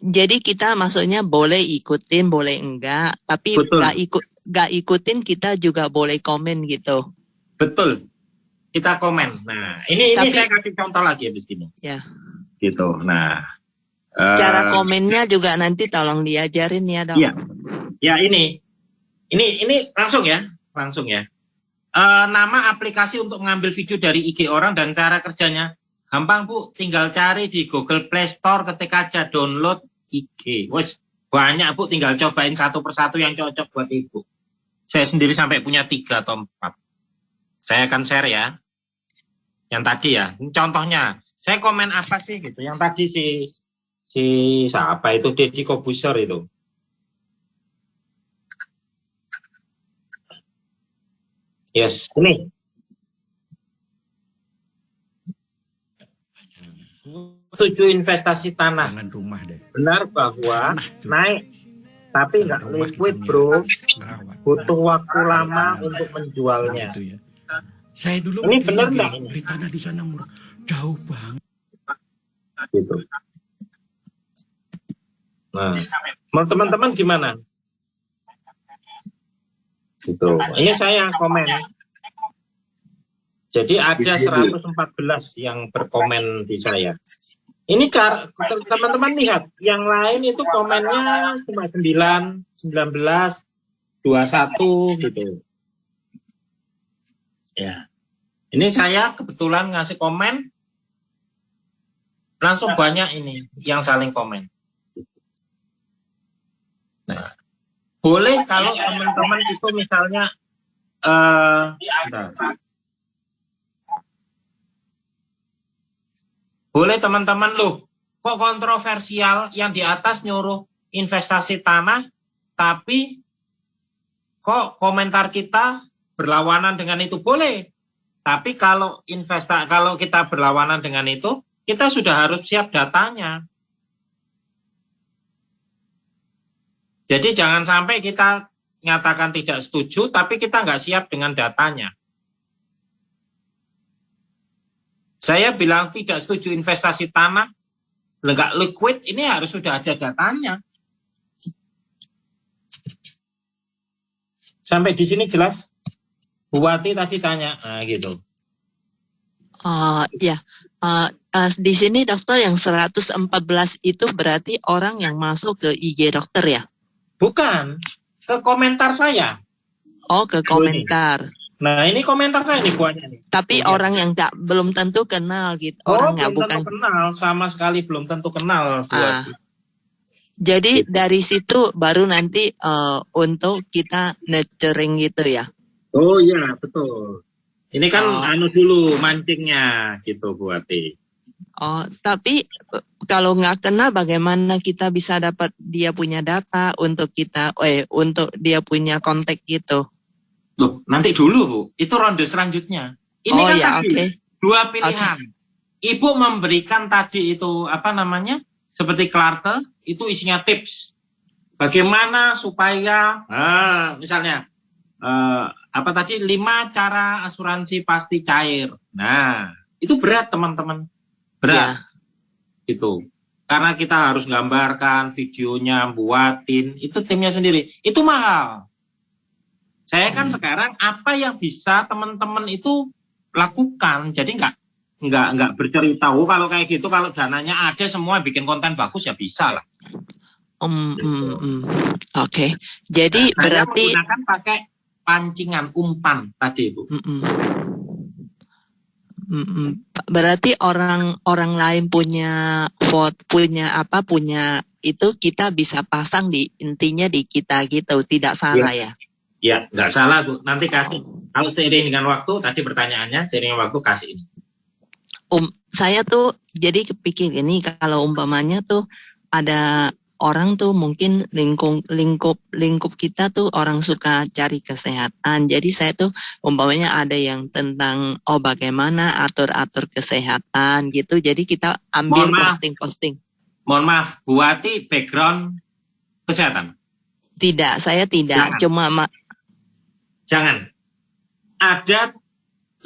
Jadi kita maksudnya boleh ikutin, boleh enggak, tapi nggak ikutin kita juga boleh komen gitu. Betul. Kita komen. Nah, ini saya kasih contoh lagi habis ini. Ya. Gitu. Nah, cara komennya juga nanti tolong diajarin ya, Dok. Iya. Ya, ini langsung ya. Nama aplikasi untuk mengambil video dari IG orang dan cara kerjanya gampang Bu, tinggal cari di Google Play Store, ketik aja download IG. Wes banyak Bu, tinggal cobain satu persatu yang cocok buat Ibu. Saya sendiri sampai punya 3 atau 4. Saya akan share ya. Yang tadi ya, ini contohnya. Saya komen apa sih gitu. Yang tadi si siapa itu Deddy Corbuzier itu. Yes, ini. Setuju investasi tanah. Rumah deh. Benar bahwa naik, tapi nggak liquid bro. Butuh waktu lama untuk menjualnya. Gitu ya. Saya dulu ini benar nggak ini? Beli tanah di sana murah, jauh banget. Gitu. Nah, menurut teman-teman gimana? Gitu. Ini saya komen. Jadi ada 114 yang berkomen di saya. Ini cara teman-teman lihat, yang lain itu komennya cuma 9, 19, 21 gitu. Ya. Ini saya kebetulan ngasih komen langsung banyak ini yang saling komen. boleh kalau teman-teman itu misalnya bentar. Boleh teman-teman loh, kok kontroversial yang di atas nyuruh investasi tanah, tapi kok komentar kita berlawanan dengan itu? Boleh. Tapi kalau kita berlawanan dengan itu, kita sudah harus siap datanya. Jadi jangan sampai kita nyatakan tidak setuju, tapi kita nggak siap dengan datanya. Saya bilang tidak setuju investasi tanah, nggak liquid, ini harus sudah ada datanya. Sampai di sini jelas? Bu Wati tadi tanya, nah gitu. Ya, di sini dokter yang 114 itu berarti orang yang masuk ke IG dokter ya? Bukan, ke komentar saya. Oh, ke komentar. Nah, ini komentar saya nih buahnya nih. Tapi orang yang belum tentu kenal gitu. Orang nggak belum tentu kenal, sama sekali belum tentu kenal. Jadi dari situ baru nanti untuk kita nurturing gitu ya? Oh iya, betul. Ini kan dulu mancingnya gitu Bu Ati. Oh, tapi kalau nggak kenal bagaimana kita bisa dapat dia punya data untuk kita, untuk dia punya kontak gitu? Loh, nanti dulu Bu, itu ronde selanjutnya. Ini kan tadi dua pilihan. Okay. Ibu memberikan tadi itu seperti Clarte, itu isinya tips. Bagaimana supaya, misalnya, 5 cara asuransi pasti cair. Nah, itu berat teman-teman. Berat. Itu. Karena kita harus gambarkan videonya, buatin, itu timnya sendiri. Itu mahal. Saya kan sekarang apa yang bisa teman-teman itu lakukan. Jadi nggak bercerita, kalau kayak gitu, kalau dananya ada semua bikin konten bagus ya bisa lah. Oke. Jadi saya berarti menggunakan pakai pancingan umpan tadi Bu. Berarti orang lain punya itu kita bisa pasang intinya di kita gitu, tidak salah ya? Ya, nggak salah Bu. Nanti kasih. Kalau seiring dengan waktu, tadi pertanyaannya seiring dengan waktu kasih ini. Saya tuh jadi kepikir ini, kalau umpamanya tuh ada orang tuh mungkin lingkup kita tuh orang suka cari kesehatan. Jadi saya tuh umpamanya ada yang tentang bagaimana atur kesehatan gitu. Jadi kita ambil posting. Mohon maaf, Bu Wati background kesehatan? Tidak, saya tidak. Jangan. Ada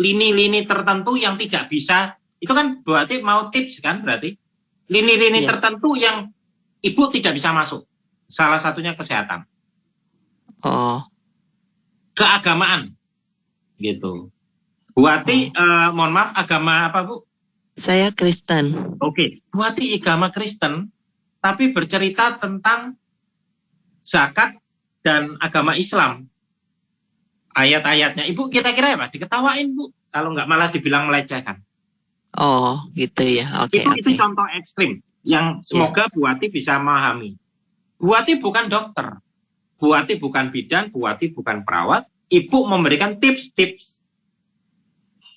lini-lini tertentu yang tidak bisa. Itu kan berarti mau tips kan berarti. Lini-lini tertentu yang Ibu tidak bisa masuk. Salah satunya kesehatan. Keagamaan. Gitu. Bu Wati, mohon maaf, agama apa Bu? Saya Kristen. Oke. Bu Wati agama Kristen, tapi bercerita tentang zakat dan agama Islam. Ayat-ayatnya. Ibu kira-kira ya Pak, diketawain Bu. Kalau nggak malah dibilang melecehkan. Oh, gitu ya. Oke. Itu contoh ekstrim yang semoga Bu Wati bisa memahami. Bu Wati bukan dokter, Bu Wati bukan bidan, Bu Wati bukan perawat. Ibu memberikan tips-tips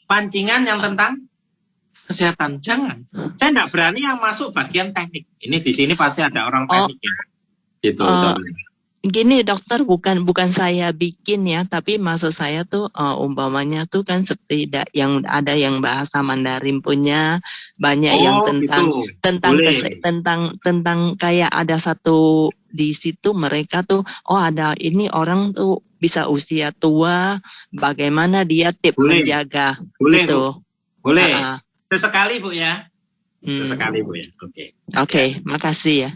pancingan yang tentang kesehatan. Jangan. Saya nggak berani yang masuk bagian teknik. Ini di sini pasti ada orang teknik ya. Gitu. Gini dokter, bukan saya bikin ya, tapi maksud saya tuh umpamanya tuh kan seperti yang ada yang bahasa Mandarin punya, banyak yang tentang kayak ada satu di situ mereka tuh ada ini orang tuh bisa usia tua, bagaimana dia tips menjaga gitu. Boleh. Sesekali Bu ya. Sesekali Bu ya. Oke, makasih ya.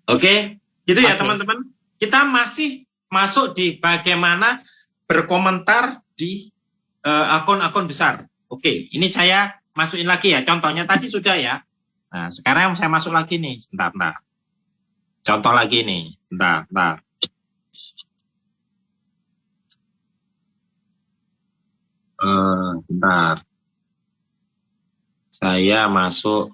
Oke, gitu ya teman-teman. Kita masih masuk di bagaimana berkomentar di akun-akun besar. Oke, ini saya masukin lagi ya. Contohnya tadi sudah ya. Nah, sekarang saya masuk lagi nih. Bentar. Contoh lagi nih. Bentar. Bentar. Saya masuk.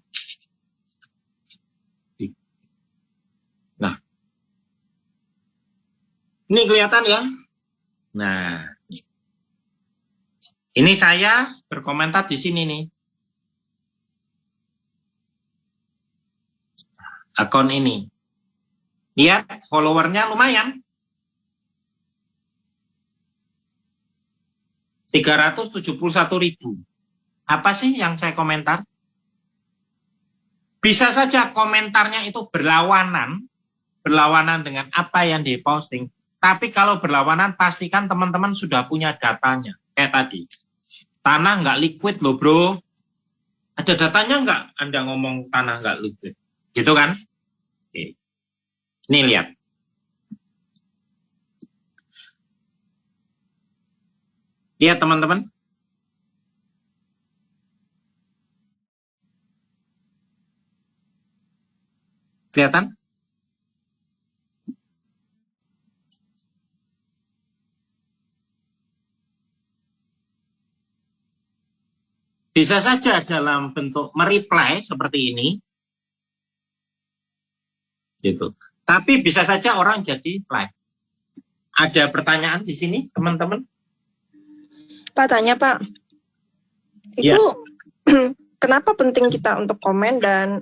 Ini kelihatan ya? Nah, ini saya berkomentar di sini nih. Akun ini. Lihat, followernya lumayan. 371.000. Apa sih yang saya komentar? Bisa saja komentarnya itu berlawanan dengan apa yang diposting. Tapi kalau berlawanan, pastikan teman-teman sudah punya datanya. Kayak tadi, tanah nggak liquid loh bro. Ada datanya nggak? Anda ngomong tanah nggak liquid. Gitu kan? Oke. Ini lihat. Lihat teman-teman. Kelihatan? Bisa saja dalam bentuk mereply seperti ini. Gitu. Tapi bisa saja orang jadi like. Ada pertanyaan di sini, teman-teman? Pak, tanya Pak. Ya. Itu kenapa penting kita untuk komen dan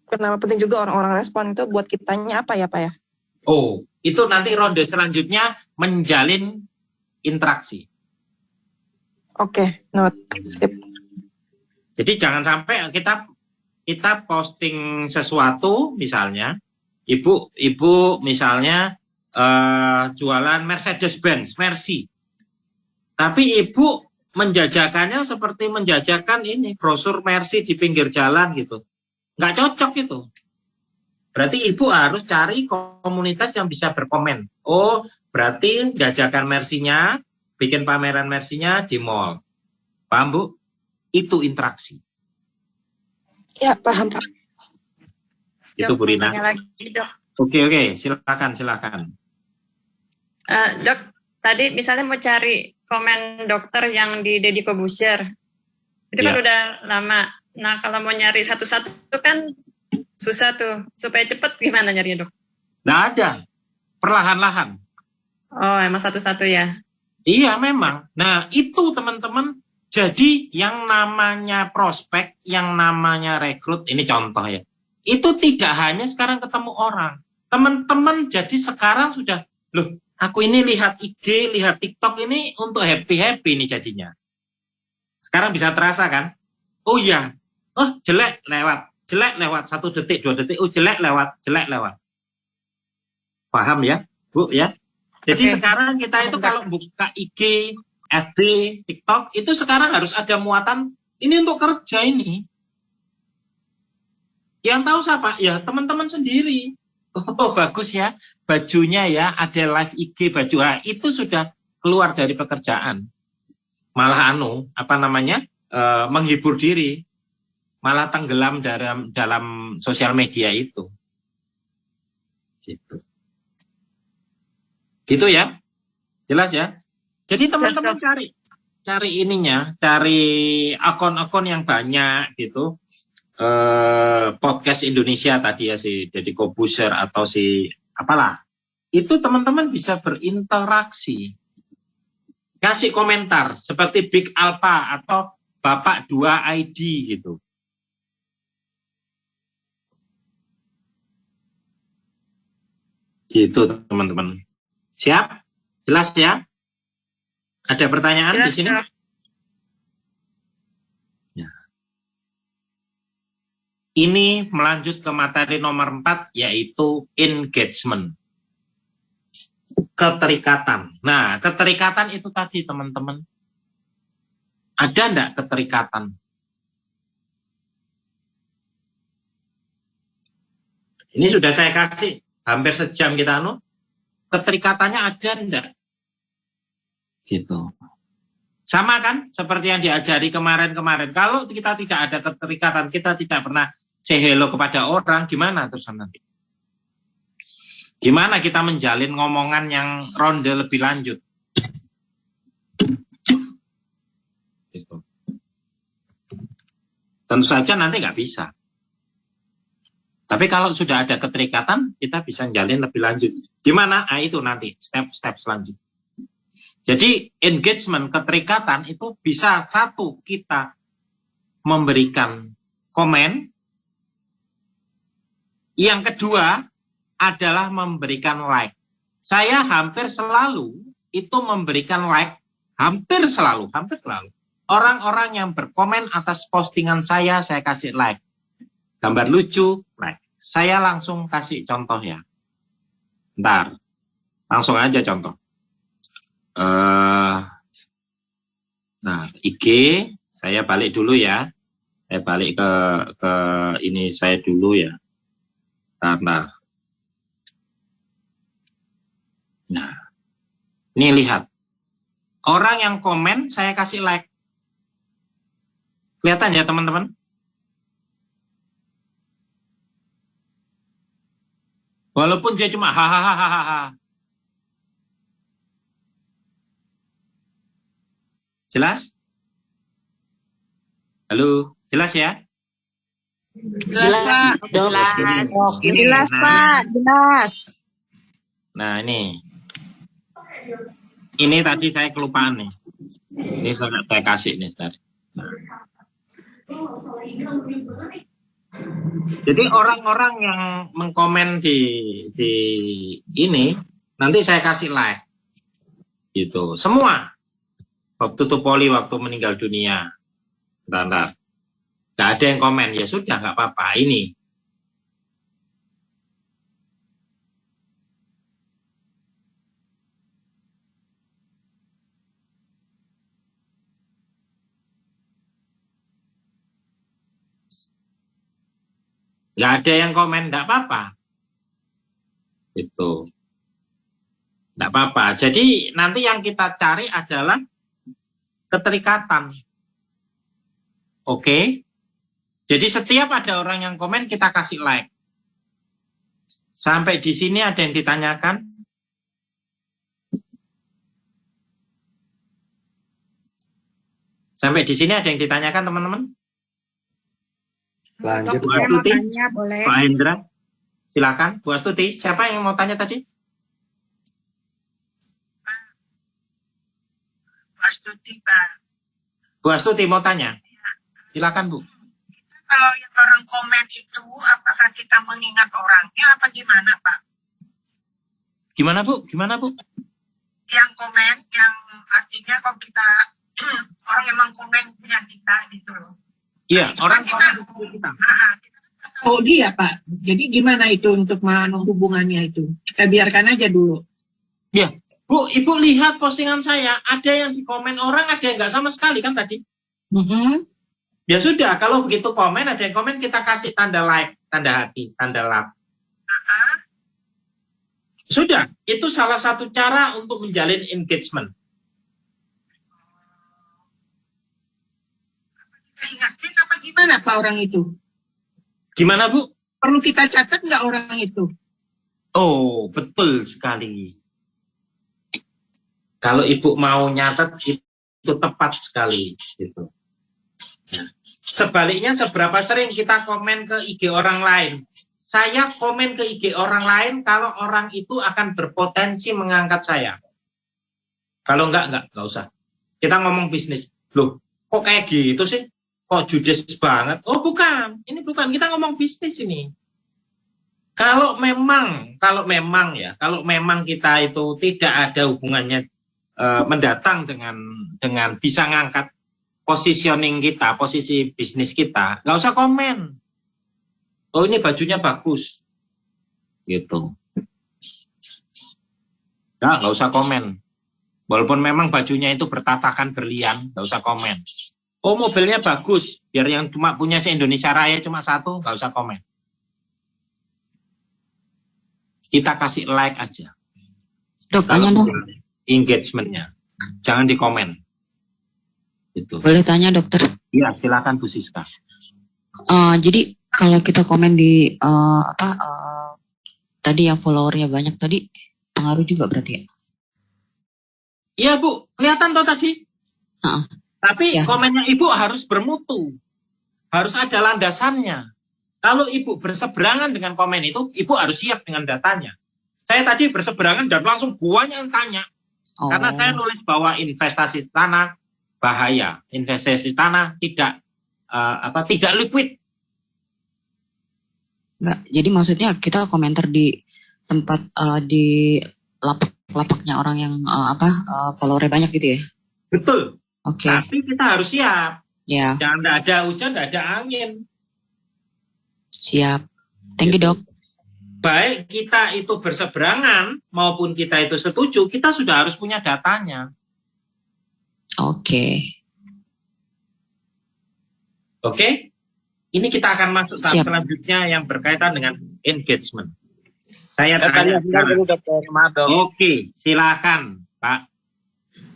kenapa penting juga orang-orang respon itu buat kitanya apa ya Pak ya? Oh, itu nanti ronde selanjutnya menjalin interaksi. Oke, note. Sip. Jadi jangan sampai kita posting sesuatu, misalnya ibu misalnya jualan Mercedes-Benz, Mercy. Tapi ibu menjajakannya seperti menjajakan ini brosur Mercy di pinggir jalan gitu. Nggak cocok itu. Berarti ibu harus cari komunitas yang bisa berkomen. Oh, berarti jajakan Mercy-nya, bikin pameran Mercy-nya di mall. Paham Bu? Itu interaksi. Ya, paham Pak. Itu Bu Rina. Tanya lagi, Dok. Oke, silakan. Dok, tadi misalnya mau cari komen dokter yang di Deddy Corbuzier, itu kan Ya. udah lama. Nah, kalau mau nyari satu-satu kan susah tuh. Supaya cepet gimana nyarinya, Dok? Nggak ada. Perlahan-lahan. Oh, emang satu-satu ya? Iya, memang. Nah, itu teman-teman. Jadi yang namanya prospek, yang namanya rekrut, ini contoh ya. Itu tidak hanya sekarang ketemu orang. Teman-teman jadi sekarang sudah, loh, aku ini lihat IG, lihat TikTok ini untuk happy-happy ini jadinya. Sekarang bisa terasa kan? Oh iya, oh jelek lewat, 1 detik, 2 detik, oh jelek lewat. Paham ya, Bu ya? Jadi Oke. sekarang kita itu kalau buka IG, FB, TikTok, itu sekarang harus ada muatan, ini untuk kerja ini. Yang tahu siapa? Ya teman-teman sendiri. Oh bagus ya, bajunya ya, ada live IG baju. Itu sudah keluar dari pekerjaan. Malah menghibur diri. Malah tenggelam dalam sosial media itu. Gitu ya. Jelas ya. Jadi teman-teman cari ininya, cari akun-akun yang banyak gitu. Podcast Indonesia tadi ya, si Deddy Corbuzier atau si apalah. Itu teman-teman bisa berinteraksi. Kasih komentar seperti Big Alpha atau Bapak 2 ID gitu. Gitu teman-teman. Siap? Jelas ya? Ada pertanyaan Jelas, di sini? Dok. Ya. Ini melanjut ke materi nomor 4, yaitu engagement. Keterikatan. Nah, keterikatan itu tadi teman-teman. Ada enggak keterikatan? Ini sudah saya kasih hampir sejam kita keterikatannya ada enggak? Gitu. Sama kan seperti yang diajari kemarin-kemarin. Kalau kita tidak ada keterikatan, kita tidak pernah say hello kepada orang, gimana terus nanti? Gimana kita menjalin ngomongan yang ronde lebih lanjut? Gitu. Tentu saja nanti nggak bisa. Tapi kalau sudah ada keterikatan, kita bisa jalin lebih lanjut. Gimana? Nah, itu nanti step-step selanjutnya. Jadi engagement, keterikatan itu bisa satu, kita memberikan komen. Yang kedua adalah memberikan like. Saya hampir selalu itu memberikan like, hampir selalu. Orang-orang yang berkomen atas postingan saya kasih like. Gambar lucu, like. Saya langsung kasih contoh ya. Ntar, langsung aja contoh. Nah, IG, saya balik dulu ya. Saya balik ke ini saya dulu ya. Nah, ini lihat. Orang yang komen, saya kasih like. Kelihatan ya teman-teman? Walaupun dia cuma hahaha. Jelas? Halo, jelas ya? Jelas, Pak. Jelas, Pak. Jelas. Nah, ini tadi saya kelupaan nih. Ini saya kasih nih tadi. Nah. Jadi orang-orang yang mengkomen di ini nanti saya kasih like. Gitu. Semua. Waktu Tupoli waktu meninggal dunia. Bentar. Nggak ada yang komen. Ya sudah, nggak apa-apa. Ini. Nggak ada yang komen, nggak apa-apa. Itu. Nggak apa-apa. Jadi nanti yang kita cari adalah keterikatan. Oke? Jadi setiap ada orang yang komen, kita kasih like. Sampai di sini ada yang ditanyakan? Sampai di sini ada yang ditanyakan, teman-teman? Lanjut. Bu Saya mau Astuti, tanya, boleh? Pak Hendra, silakan. Bu Astuti, siapa yang mau tanya tadi? Bu Astuti, Pak. Bu Astuti mau tanya? Silakan, Bu. Kalau yang orang komen itu, apakah kita mengingat orangnya apa gimana, Pak? Gimana, Bu? Gimana, Bu? Yang komen, yang artinya kalau kita, orang emang komen punya kita gitu loh. Iya, orang komen kita. Oh dia, Pak. Jadi gimana itu untuk hubungannya itu? Kita biarkan aja dulu. Ya, Bu, Ibu lihat postingan saya, ada yang dikomen orang, ada yang nggak sama sekali kan tadi? Ya sudah, kalau begitu komen, ada yang komen, kita kasih tanda like, tanda hati, tanda love. Sudah, itu salah satu cara untuk menjalin engagement. Ingatin apa gimana, Pak, orang itu? Gimana, Bu? Perlu kita catat nggak orang itu? Oh, betul sekali. Kalau Ibu mau nyatet, itu tepat sekali. Gitu. Nah, sebaliknya, seberapa sering kita komen ke IG orang lain? Saya komen ke IG orang lain kalau orang itu akan berpotensi mengangkat saya. Kalau enggak usah. Kita ngomong bisnis. Loh, kok kayak gitu sih? Kok judes banget? Oh, bukan. Ini bukan. Kita ngomong bisnis ini. Kalau memang kita itu tidak ada hubungannya mendatang dengan bisa ngangkat positioning kita, posisi bisnis kita, nggak usah komen. Oh, ini bajunya bagus, gitu. Nggak usah komen. Walaupun memang bajunya itu bertatakan berlian, nggak usah komen. Oh, mobilnya bagus, biar yang cuma punya se-Indonesia Raya cuma satu, nggak usah komen. Kita kasih like aja. Dok, tanya dong. Engagement-nya. Jangan di komen. Itu. Boleh tanya, dokter? Iya, silakan Bu Siska. Jadi kalau kita komen di tadi yang followernya banyak tadi, pengaruh juga berarti ya? Iya, Bu. Kelihatan toh tadi? Tapi ya. Komennya Ibu harus bermutu. Harus ada landasannya. Kalau Ibu berseberangan dengan komen itu, Ibu harus siap dengan datanya. Saya tadi berseberangan dan langsung banyak yang tanya. Karena saya nulis bahwa investasi tanah bahaya. Investasi tanah tidak tidak liquid. Enggak, jadi maksudnya kita komentar di tempat di lapak-lapaknya orang yang followernya banyak gitu ya? Betul. Oke. Tapi kita harus siap. Ya. Jangan tidak ada hujan, tidak ada angin. Siap. Thank you, Dok. Baik kita itu berseberangan maupun kita itu setuju, kita sudah harus punya datanya. Oke. Oke? Ini kita akan masuk tahap selanjutnya yang berkaitan dengan engagement. Saya tanya dulu, Dokter. Maaf, Dok. Oke, silakan, Pak.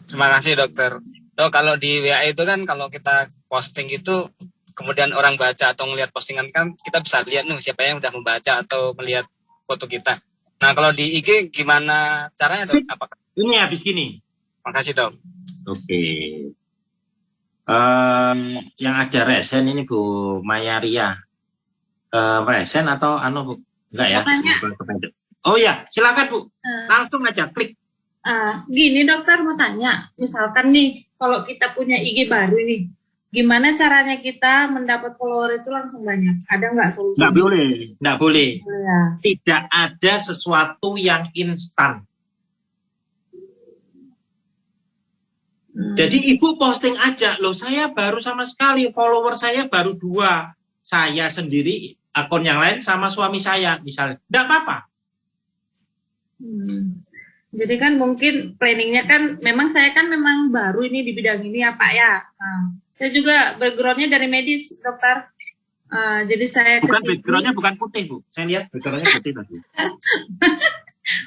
Terima kasih, Dokter. Dok, kalau di WA itu kan kalau kita posting itu kemudian orang baca atau melihat postingan kan kita bisa lihat nih siapa yang udah membaca atau melihat foto kita. Nah, kalau di IG gimana caranya, Dok? Apakah ini habis gini? Makasih, Dok. Oke. Yang ada resen ini Bu Mayaria. Resen atau Bu? Enggak ya? Oh ya, silakan Bu. Langsung aja klik. Gini dokter mau tanya, misalkan nih kalau kita punya IG baru nih, gimana caranya kita mendapat follower itu langsung banyak? Ada nggak solusi? Nggak boleh. Ya. Tidak ada sesuatu yang instan. Jadi Ibu posting aja, loh saya baru sama sekali, follower saya baru 2. Saya sendiri, akun yang lain sama suami saya misalnya. Nggak apa-apa. Jadi kan mungkin planningnya kan, memang saya kan memang baru ini di bidang ini ya Pak ya. Saya juga backgroundnya dari medis dokter. Jadi saya bukan backgroundnya bukan putih Bu, saya lihat backgroundnya putih tadi.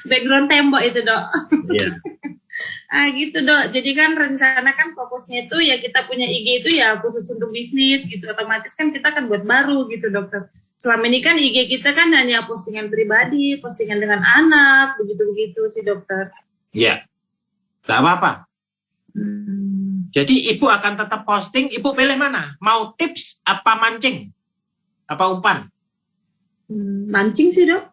Background tembok itu Dok. Iya. Gitu Dok, jadi kan rencana kan fokusnya itu ya kita punya IG itu ya khusus untuk bisnis gitu, otomatis kan kita kan buat baru gitu dokter. Selama ini kan IG kita kan hanya postingan pribadi, postingan dengan anak, begitu-begitu sih dokter. Iya, nggak apa-apa. Jadi Ibu akan tetap posting, Ibu pilih mana? Mau tips apa mancing? Apa umpan? Mancing sih Dok.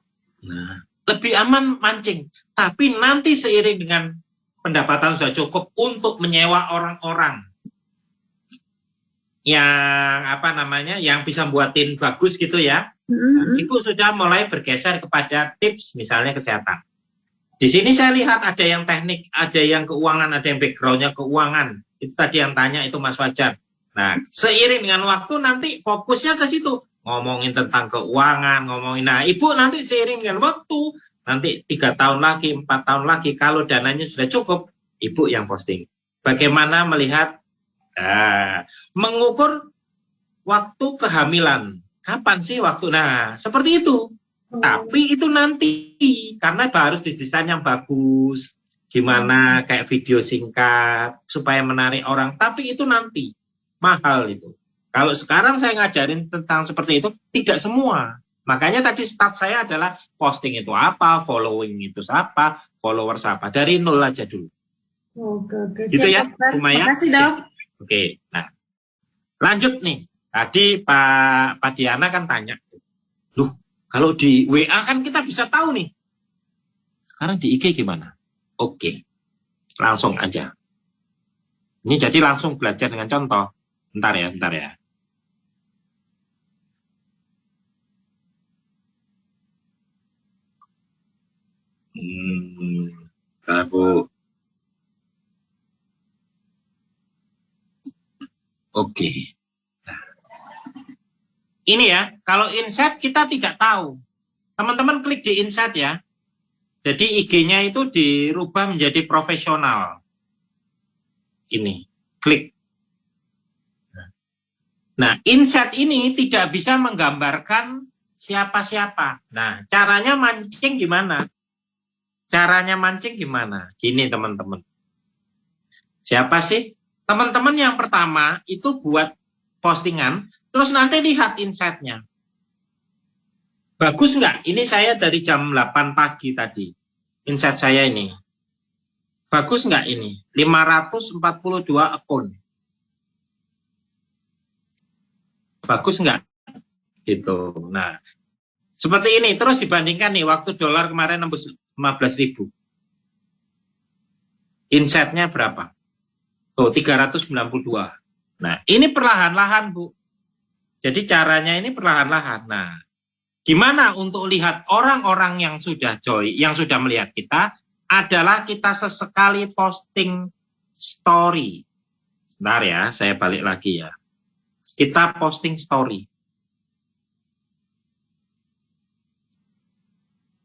Nah, lebih aman mancing, tapi nanti seiring dengan pendapatan sudah cukup untuk menyewa orang-orang yang yang bisa buatin bagus gitu ya. Ibu sudah mulai bergeser kepada tips misalnya kesehatan. Di sini saya lihat ada yang teknik, ada yang keuangan, ada yang backgroundnya keuangan. Itu tadi yang tanya itu Mas Fajar. Nah, seiring dengan waktu nanti fokusnya ke situ, ngomongin tentang keuangan, nah Ibu nanti seiring dengan waktu nanti 3 tahun lagi, 4 tahun lagi, kalau dananya sudah cukup, Ibu yang posting. Bagaimana melihat, mengukur waktu kehamilan. Kapan sih waktu? Nah, seperti itu. Tapi itu nanti, karena harus didesain yang bagus. Gimana, kayak video singkat, supaya menarik orang. Tapi itu nanti, mahal itu. Kalau sekarang saya ngajarin tentang seperti itu, tidak semua. Makanya tadi start saya adalah posting itu apa, following itu apa, followers apa. Dari 0 aja dulu. Oke. Gitu ya, Terima kasih Dok. Oke, nah lanjut nih. Tadi Pak Diana kan tanya, loh kalau di WA kan kita bisa tahu nih. Sekarang di IG gimana? Oke, langsung aja. Ini jadi langsung belajar dengan contoh. Bentar ya. Bu. Oke. Nah. Ini ya, kalau insight kita tidak tahu. Teman-teman klik di insight ya. Jadi IG-nya itu dirubah menjadi profesional. Ini, klik. Nah, insight ini tidak bisa menggambarkan siapa-siapa. Nah, caranya mancing gimana? Gini teman-teman. Siapa sih? Teman-teman yang pertama itu buat postingan, terus nanti lihat insight-nya. Bagus nggak? Ini saya dari jam 8 pagi tadi. Insight saya ini. Bagus nggak ini? 542 akun. Bagus nggak? gitu. Nah, seperti ini terus dibandingkan nih waktu dolar kemarin nembus 15.000. Insight-nya berapa? Oh, 392. Nah, ini perlahan-lahan, Bu. Jadi caranya ini perlahan-lahan. Nah, gimana untuk lihat orang-orang yang sudah yang sudah melihat kita adalah kita sesekali posting story. Sebentar ya, saya balik lagi ya. Kita posting story.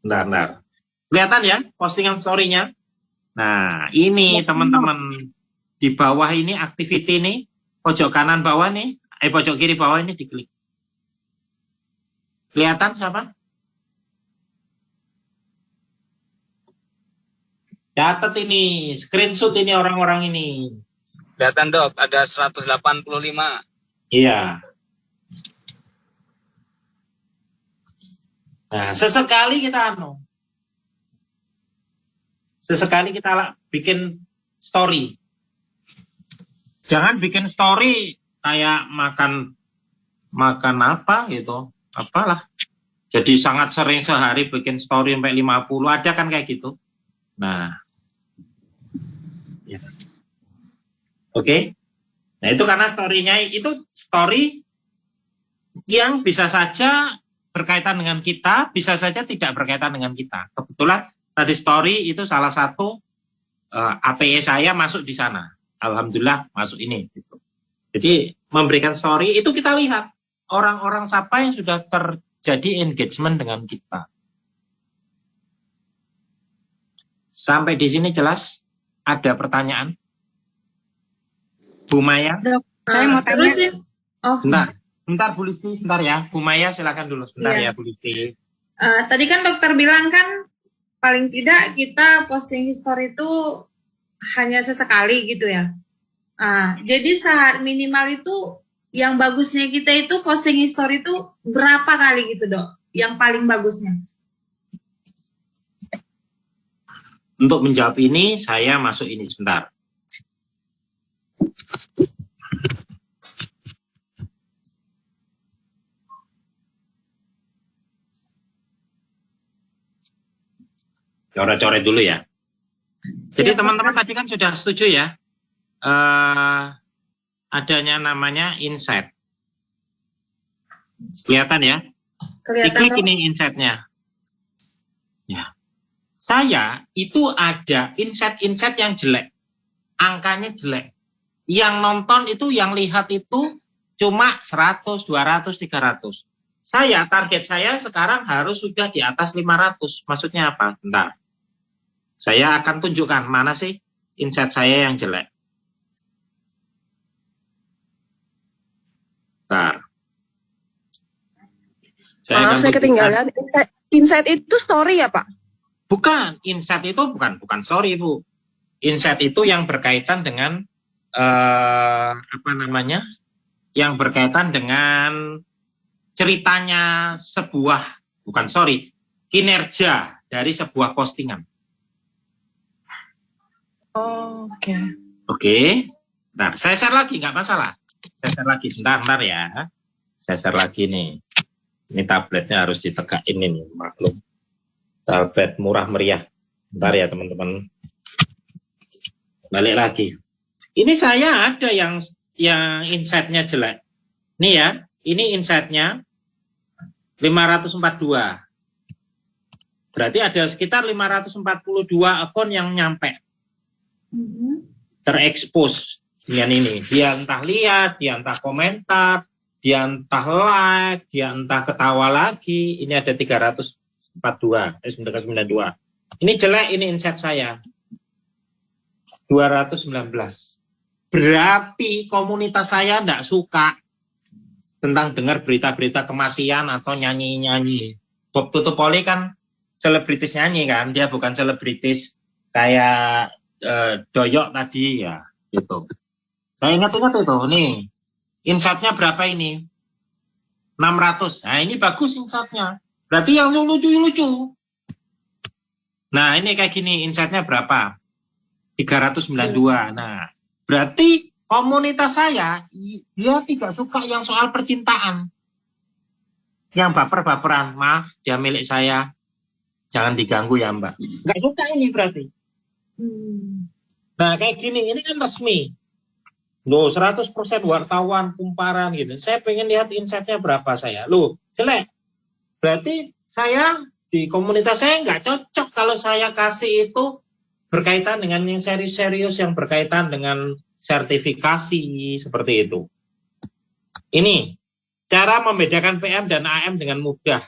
Bentar. Kelihatan ya postingan story-nya? Nah, ini teman-teman di bawah ini activity nih, pojok kanan bawah nih, pojok kiri bawah ini diklik. Kelihatan siapa? Catat ini, screenshot ini orang-orang ini. Kelihatan Dok, ada 185. Iya. Nah, sesekali kita bikin story. Jangan bikin story kayak makan apa gitu, apalah. Jadi sangat sering sehari bikin story sampai 50, ada kan kayak gitu. Nah, yes. Oke. Nah, itu karena story-nya itu story yang bisa saja berkaitan dengan kita, bisa saja tidak berkaitan dengan kita. Kebetulan tadi story itu salah satu API saya masuk di sana. Alhamdulillah masuk ini. Gitu. Jadi memberikan story itu kita lihat orang-orang siapa yang sudah terjadi engagement dengan kita. Sampai di sini jelas? Ada pertanyaan? Bu Maya? Saya mau tanya. Terus, oh. Bentar Bu Listi, sebentar ya. Bu Maya silakan dulu sebentar ya Bu Listi. Tadi kan dokter bilang kan paling tidak kita posting history itu hanya sesekali gitu ya. Jadi sehari minimal itu yang bagusnya kita itu posting history itu berapa kali gitu Dok? Yang paling bagusnya. Untuk menjawab ini saya masuk ini sebentar. Coret-coret dulu ya. Jadi teman-teman tadi kan sudah setuju ya, adanya namanya insight. Kelihatan ya? Kelihatan. Diklik ini insight-nya. Ya. Saya itu ada insight yang jelek, angkanya jelek. Yang nonton itu, yang lihat itu cuma 100, 200, 300. Target saya sekarang harus sudah di atas 500. Maksudnya apa? Bentar. Saya akan tunjukkan mana sih insight saya yang jelek. Bentar. Saya ketinggalan. Insight itu story ya Pak? Bukan, insight itu bukan story Bu. Insight itu yang berkaitan dengan Yang berkaitan dengan ceritanya kinerja dari sebuah postingan. Oke. Nah, saya share lagi, nggak masalah. Saya share lagi, sebentar ya. Saya share lagi nih. Ini tabletnya harus ditegakin ini, maklum. Tablet murah meriah. Bentar ya teman-teman. Balik lagi. Ini saya ada yang insight-nya jelek. Nih ya, ini insight-nya 542. Berarti ada sekitar 542 akun yang nyampe. Terekspos dengan ini. Dia entah lihat, dia entah komentar, dia entah like, dia entah ketawa lagi. Ini ada 392. Ini jelek, ini insight saya. 219. Berarti komunitas saya tidak suka tentang dengar berita-berita kematian atau nyanyi-nyanyi. Bob Tutupoli kan selebritis nyanyi kan, dia bukan selebritis kayak Doyok tadi ya, gitu. Saya ingat-ingat itu, nih, insight-nya berapa ini? 600. Nah, ini bagus insight-nya. Berarti yang lucu-lucu. Nah, ini kayak gini, insight-nya berapa? 392. Nah, berarti komunitas saya, dia tidak suka yang soal percintaan. Yang baper-baperan, maaf, dia milik saya. Jangan diganggu ya Mbak. Nggak suka ini berarti. Nah kayak gini, ini kan resmi. Loh 100% wartawan, kumparan gitu. Saya pengen lihat insight-nya berapa saya. Loh jelek. Berarti saya di komunitas saya nggak cocok kalau saya kasih itu berkaitan dengan yang serius-serius, yang berkaitan dengan sertifikasi seperti itu. Ini cara membedakan PM dan AM dengan mudah.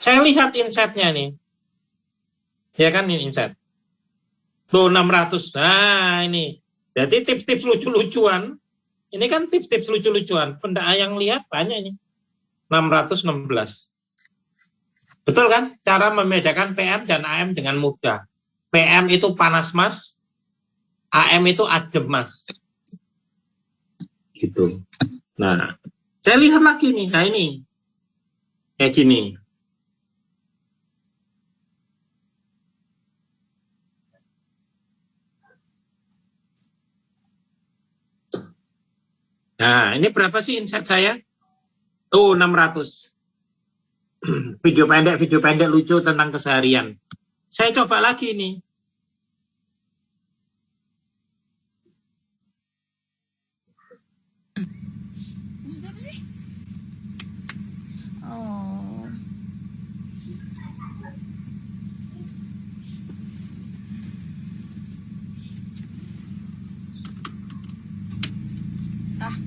Saya lihat insight-nya nih. Ya kan ini insight. Tuh 600. Nah ini. Jadi tips-tips lucu-lucuan. Ini kan tips-tips lucu-lucuan. Pendak yang lihat banyak ini. 616. Betul kan? Cara membedakan PM dan AM dengan mudah. PM itu panas mas. AM itu adem mas. Gitu. Nah, saya lihat lagi nih. Nah ini. Kayak gini. Nah, ini berapa sih insight saya? Tuh, 600. Video pendek lucu tentang keseharian. Saya coba lagi nih. Maksud apa sih? Oh.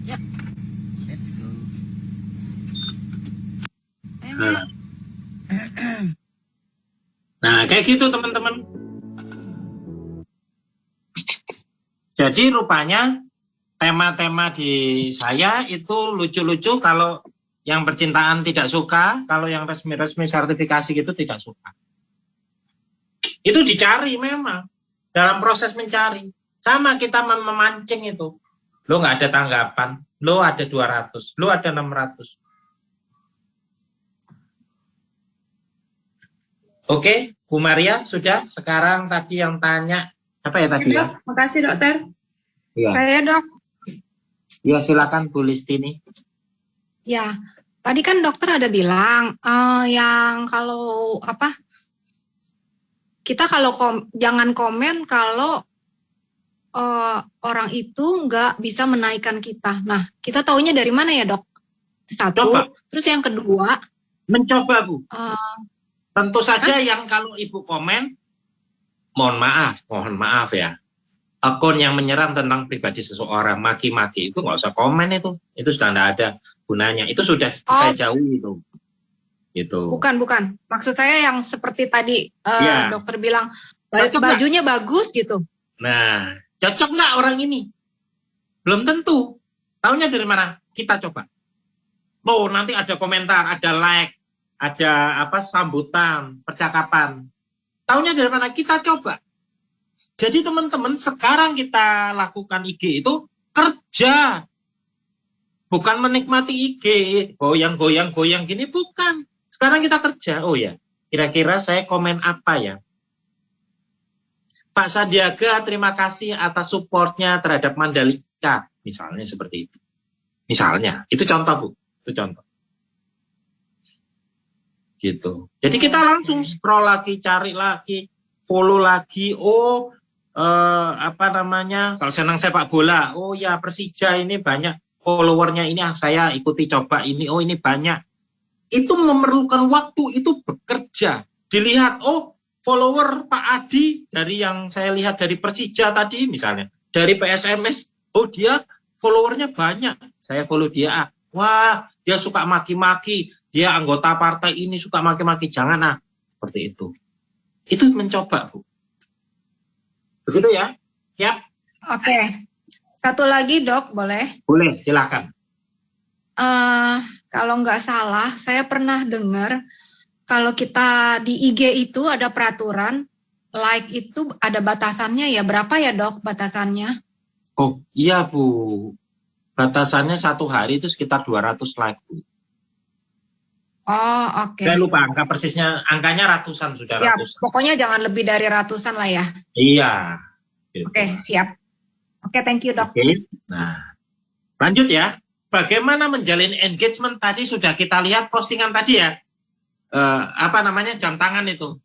Ya. Let's go. Nah, kayak gitu teman-teman. Jadi rupanya tema-tema di saya itu lucu-lucu. Kalau yang percintaan tidak suka, kalau yang resmi-resmi sertifikasi gitu tidak suka. Itu dicari memang. Dalam proses mencari. Sama kita memancing itu. Lo nggak ada tanggapan, lo ada 200, lo ada 600. Oke, Bu Maria sudah. Sekarang tadi yang tanya apa ya tadi ya? Makasih dokter. Iya. Saya dok. Ya silakan Bu Listini. Ya, tadi kan dokter ada bilang yang kalau apa? Kita kalau jangan komen kalau orang itu nggak bisa menaikkan kita. Nah, kita taunya dari mana ya dok? Satu. Coba. Terus yang kedua. Mencoba Bu. Tentu saja yang kalau Ibu komen, mohon maaf ya. Akun yang menyerang tentang pribadi seseorang, maki-maki itu nggak usah komen itu. Itu sudah tidak ada gunanya. Itu sudah saya jauhi itu. Gitu. Bukan. Maksud saya yang seperti tadi Ya. dokter bilang, Cocok bajunya bagus gitu. Nah, cocok nggak orang ini? Belum tentu. Taunya dari mana? Kita coba. Oh, nanti ada komentar, ada like, ada apa sambutan, percakapan. Taunya dari mana? Kita coba. Jadi teman-teman, sekarang kita lakukan IG itu kerja. Bukan menikmati IG, goyang-goyang gini, bukan. Sekarang kita kerja. Oh ya, kira-kira saya komen apa ya? Pak Sandiaga, terima kasih atas supportnya terhadap Mandalika. Misalnya seperti itu. Misalnya, itu contoh Bu. Itu contoh. Gitu. Jadi kita langsung scroll lagi, cari lagi, follow lagi. Oh, apa namanya? Kalau senang sepak bola, oh ya Persija ini banyak followernya ini. Saya ikuti coba ini. Oh ini banyak. Itu memerlukan waktu, itu bekerja. Dilihat, oh follower Pak Adi dari yang saya lihat dari Persija tadi misalnya, dari PSMS, oh dia followernya banyak. Saya follow dia. Wah, dia suka maki-maki. Dia anggota partai ini suka maki-maki, jangan seperti itu. Itu mencoba Bu. Begitu ya? Ya. Oke. Satu lagi dok, boleh? Boleh, silakan. Kalau nggak salah, saya pernah dengar kalau kita di IG itu ada peraturan like itu ada batasannya ya. Berapa ya dok batasannya? Oh iya Bu. Batasannya 1 hari itu sekitar 200 like Bu. Oh oke. Saya lupa angka persisnya, angkanya ratusan sudah Ya, ratusan. pokoknya jangan lebih dari ratusan lah ya. Iya. Gitu. Oke, siap. Oke, thank you dok. Oke. Nah, lanjut ya. bagaimana menjalin engagement tadi sudah kita lihat postingan tadi ya. Jam tangan itu.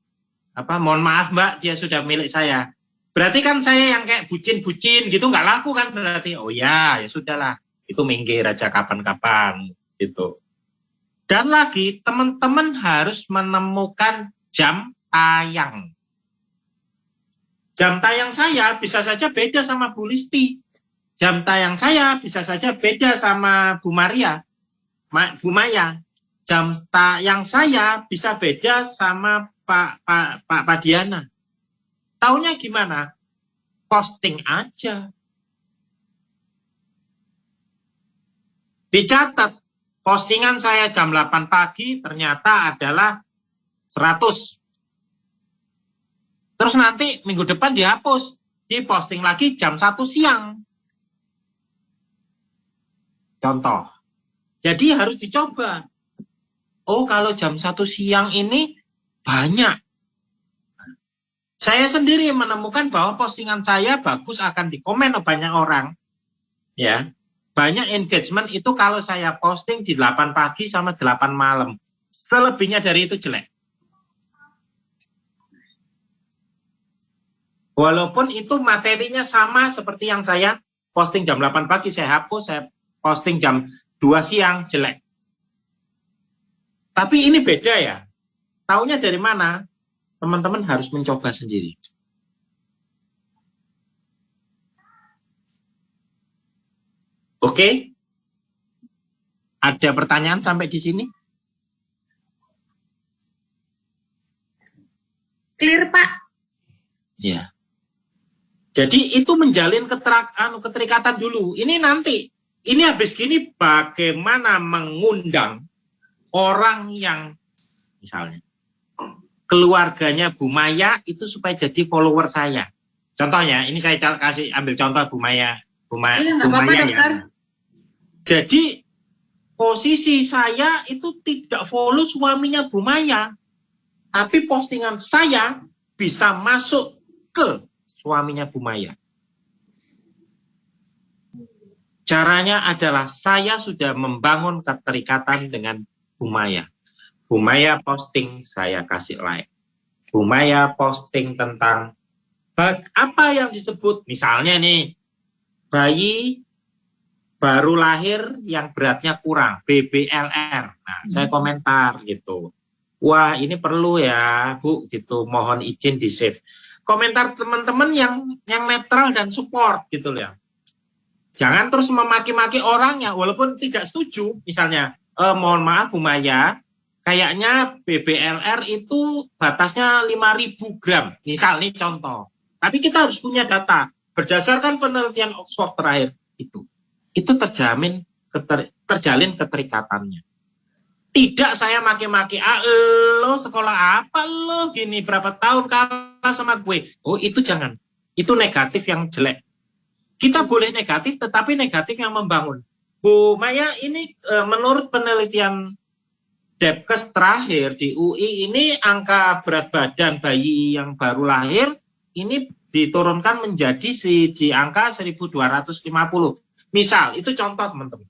Mohon maaf Mbak, dia sudah milik saya. Berarti kan saya yang kayak bucin-bucin gitu nggak laku kan berarti. Oh ya sudahlah. Itu minggir aja kapan-kapan gitu. Dan lagi teman-teman harus menemukan jam tayang. Jam tayang saya bisa saja beda sama Bu Listi. Jam tayang saya bisa saja beda sama Bu Maria, Bu Maya. Jam tayang saya bisa beda sama Pak Diana. Taunya gimana? Posting aja. Dicatat, postingan saya jam 8 pagi ternyata adalah 100. Terus nanti minggu depan dihapus, diposting lagi jam 1 siang. Contoh. Jadi harus dicoba. Oh, kalau jam 1 siang ini banyak. Saya sendiri menemukan bahwa postingan saya bagus akan dikomen oleh banyak orang. Ya. Banyak engagement itu kalau saya posting di 8 pagi sama 8 malam. Selebihnya dari itu jelek. Walaupun itu materinya sama seperti yang saya posting jam 8 pagi, saya hapus, saya posting jam 2 siang, jelek. Tapi ini beda ya. Taunya dari mana? Teman-teman harus mencoba sendiri. Oke? Ada pertanyaan sampai di sini? Clear, Pak. Ya. Jadi itu menjalin keterikatan dulu. Ini nanti, ini habis gini bagaimana mengundang orang yang misalnya keluarganya Bu Maya itu supaya jadi follower saya. Contohnya, ini saya kasih ambil contoh Bu Maya. Bu Maya ya. Jadi posisi saya itu tidak follow suaminya Bu Maya, tapi postingan saya bisa masuk ke suaminya Bu Maya. Caranya adalah saya sudah membangun keterikatan dengan Bu Maya. Bu Maya posting, saya kasih like. Bu Maya posting tentang apa yang disebut, misalnya nih, bayi baru lahir yang beratnya kurang, BBLR. Nah, saya komentar gitu. Wah, ini perlu ya, Bu, gitu. Mohon izin di-save. Komentar teman-teman yang netral dan support gitu ya. Jangan terus memaki-maki orang yang walaupun tidak setuju, misalnya, mohon maaf Bu Maya, kayaknya BBLR itu batasnya 5.000 gram, misal nih contoh. Tapi kita harus punya data, berdasarkan penelitian Oxford terakhir itu terjalin keterikatannya. Tidak saya maki-maki, lo sekolah apa lo gini, berapa tahun kalah sama gue. Oh itu jangan, itu negatif yang jelek. Kita boleh negatif, tetapi negatif yang membangun. Bu Maya ini menurut penelitian Depkes terakhir di UI ini angka berat badan bayi yang baru lahir ini diturunkan menjadi di angka 1.250. Misal, itu contoh teman-teman.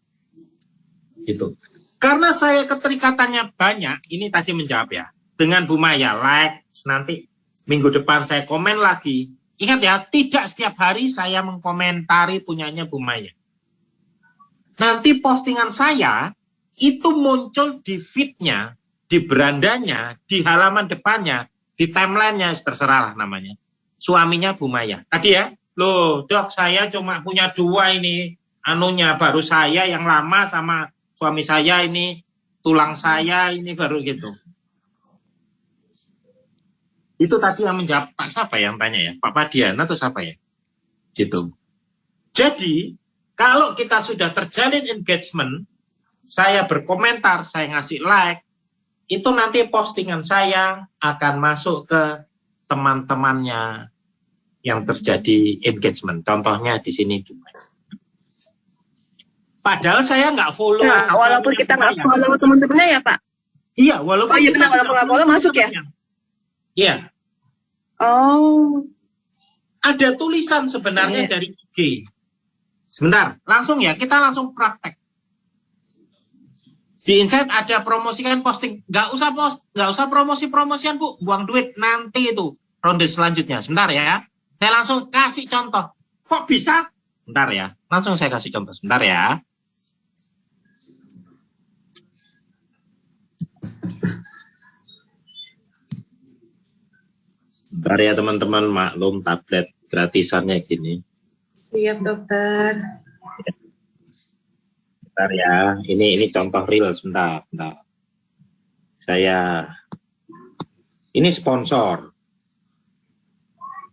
Gitu. Karena saya keterikatannya banyak, ini tadi menjawab ya. Dengan Bu Maya, like, nanti minggu depan saya komen lagi. Ingat ya, tidak setiap hari saya mengkomentari punyanya Bu Maya. Nanti postingan saya itu muncul di feed-nya, di berandanya, di halaman depannya, di timeline-nya, terserah lah namanya. Suaminya Bu Maya. Tadi ya, loh dok saya cuma punya 2 ini, baru saya yang lama sama suami saya ini, tulang saya ini baru gitu. Itu tadi yang menjawab Pak siapa yang tanya ya? Pak Padiana atau siapa ya? Gitu. Jadi, kalau kita sudah terjalin engagement, saya berkomentar, saya ngasih like, itu nanti postingan saya akan masuk ke teman-temannya yang terjadi engagement. Contohnya di sini. Padahal saya nggak follow. Nah, walaupun kita nggak follow teman-temannya ya Pak? Iya, walaupun iya benar, walaupun nggak follow masuk ya? Iya. Oh. Ada tulisan sebenarnya dari IG. Sebentar, langsung ya, kita langsung praktek. Di Insight ada promosikan posting. Nggak usah promosi-promosian, Bu. Buang duit nanti itu ronde selanjutnya. Sebentar ya. Saya langsung kasih contoh. Kok bisa? Sebentar ya. Langsung saya kasih contoh. Sebentar ya. Sebentar ya teman-teman, maklum tablet gratisannya gini. Siap, dokter. Sebentar ya, ini contoh real, sebentar. Ini sponsor.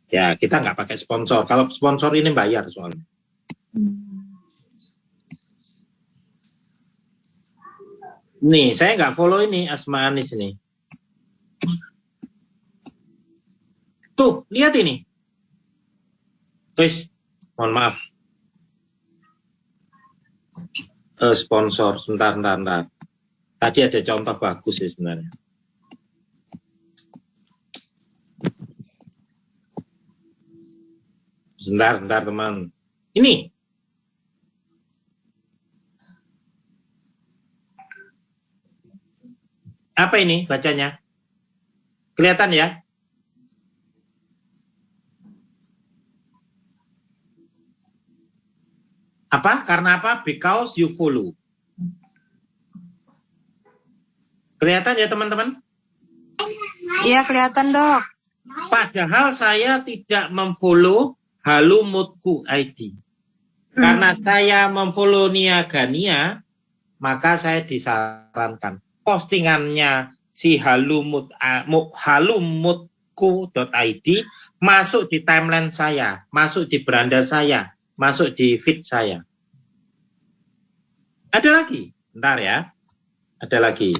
Ya, kita nggak pakai sponsor. Kalau sponsor ini bayar soalnya. Nih, saya nggak follow ini Asma Anis ini. Tuh, lihat ini. Guys, mohon maaf. Sponsor, sebentar. Tadi ada contoh bagus sih sebenarnya. Sebentar teman. Ini. Apa ini bacanya? Kelihatan ya? Apa? Karena apa? Because you follow. Kelihatan ya teman-teman? Iya kelihatan dok. Padahal saya tidak memfollow Halumutku ID. Karena saya memfollow Niagania, maka saya disarankan postingannya si halumutku.id masuk di timeline saya, masuk di beranda saya, masuk di feed saya. Ada lagi, bentar ya. Ada lagi.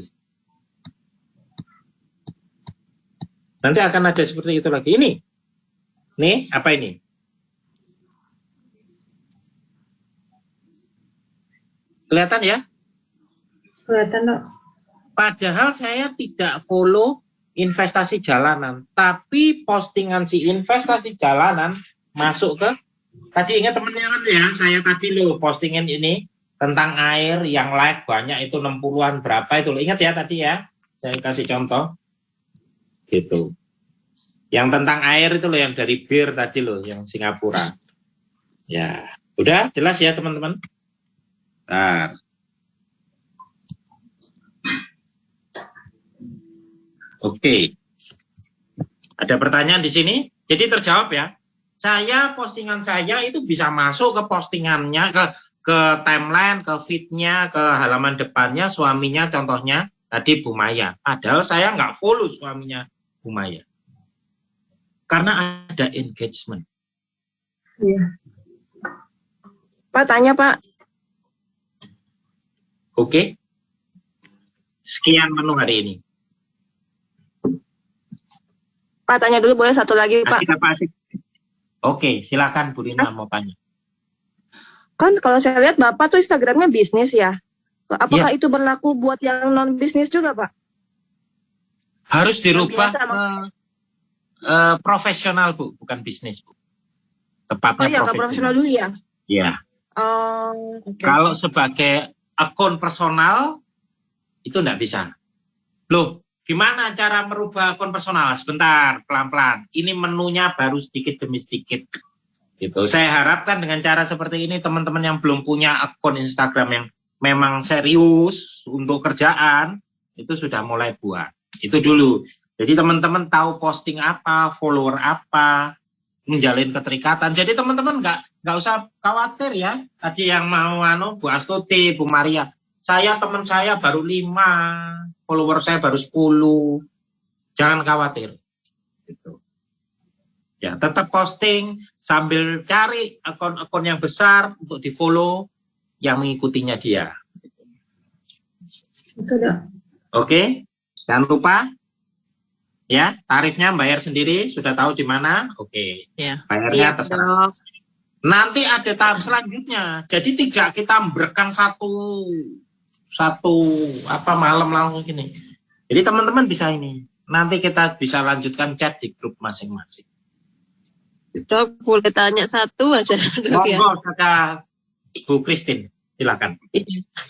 Nanti akan ada seperti itu lagi. Ini. Nih, apa ini? Kelihatan ya? Kelihatan, dok. Padahal saya tidak follow investasi jalanan, tapi postingan si investasi jalanan masuk ke. Tadi ingat temennya kan ya, saya tadi loh postingin ini tentang air yang like banyak itu 60-an berapa itu loh. Ingat ya tadi ya, saya kasih contoh. Gitu. Yang tentang air itu loh yang dari bir tadi loh, yang Singapura. Ya, udah jelas ya teman-teman. Bentar. Oke. Ada pertanyaan di sini? Jadi terjawab ya. Saya postingan saya itu bisa masuk ke postingannya, ke timeline, ke feed-nya, ke halaman depannya suaminya contohnya tadi Bu Maya. Padahal saya nggak follow suaminya Bu Maya. Karena ada engagement. Iya. Pak tanya Pak. Oke. Sekian menu hari ini. Pak tanya dulu boleh satu lagi Pak. Oke, silakan Bu Rina mau tanya. Kan kalau saya lihat Bapak tuh Instagramnya bisnis ya. Apakah itu berlaku buat yang non bisnis juga Pak? Harus dirubah Biasa, profesional Bu, bukan bisnis Bu. Tepatnya iya, profesional dulu ya. Iya. Okay. Kalau sebagai akun personal itu enggak bisa. Loh, gimana cara merubah akun personal? Sebentar, pelan-pelan. Ini menunya baru sedikit demi sedikit. Gitu. Saya harapkan dengan cara seperti ini teman-teman yang belum punya akun Instagram yang memang serius untuk kerjaan itu sudah mulai buat. Itu dulu. Jadi teman-teman tahu posting apa, follower apa, menjalin keterikatan. Jadi teman-teman nggak usah khawatir ya. Tadi yang mau Bu Astuti, Bu Maria, teman saya baru 5, follower saya baru 10. Jangan khawatir. Gitu. Ya, tetap posting sambil cari akun-akun yang besar untuk di-follow yang mengikutinya dia. Oke, jangan lupa ya, tarifnya bayar sendiri, sudah tahu di mana? Oke. Ya. Bayarnya terserah. Nanti ada tahap selanjutnya. Jadi tidak kita memberikan satu malam langsung gini. Jadi teman-teman bisa ini. Nanti kita bisa lanjutkan chat di grup masing-masing. Dok, boleh tanya satu aja. Dok, ya? Monggo, Bu Christine, silakan.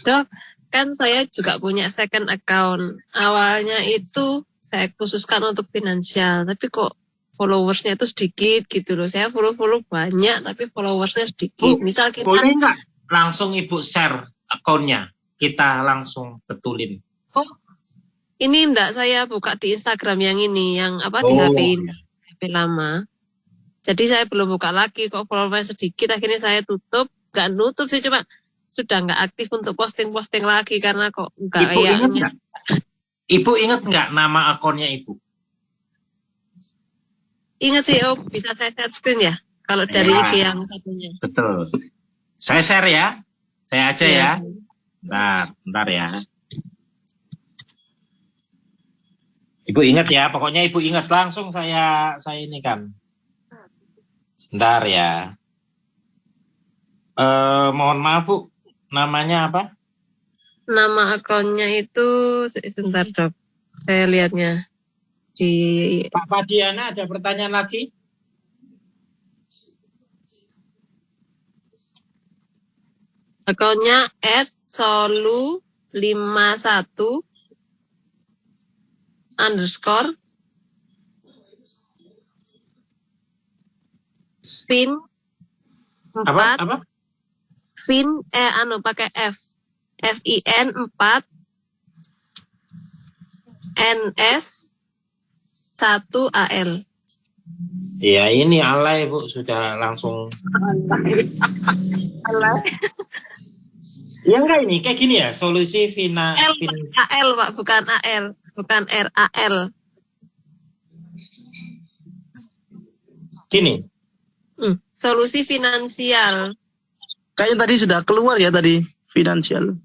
Dok, kan saya juga punya second account. Awalnya itu saya khususkan untuk finansial, tapi kok followersnya itu sedikit gitu loh. Saya follow banyak, tapi followersnya sedikit. Misal kita boleh nggak langsung Ibu share akunnya? Kita langsung betulin. Oh, ini enggak, saya buka di Instagram yang ini, yang apa di HP ini, HP lama. Jadi saya belum buka lagi, kok followernya sedikit. Akhirnya saya tutup, nggak nutup sih, cuma sudah nggak aktif untuk posting-posting lagi karena kok nggak Ibu ingat kayaknya. nggak? Ibu ingat nggak nama akunnya Ibu? Ingat sih, oh bisa saya share screen ya? Kalau dari Ya. IG yang satunya. Betul. Saya share ya. Saya aja ya. Bentar ya. Ibu ingat ya, pokoknya Ibu ingat langsung saya ini kan. Sebentar ya. Mohon maaf Bu, namanya apa? Nama akunnya itu, sebentar Dok, saya lihatnya. Di Pak Padiana ada pertanyaan lagi? akunnya @solu51 underscore fin 4 Apa? fin pakai FIN 4 NS 1 AL. Ya ini alay Bu, sudah langsung. Alay. Ya enggak ini, kayak gini ya, solusi AL Pak, bukan AL, bukan RAL. Gini. Solusi finansial. Kayaknya tadi sudah keluar ya tadi, finansial.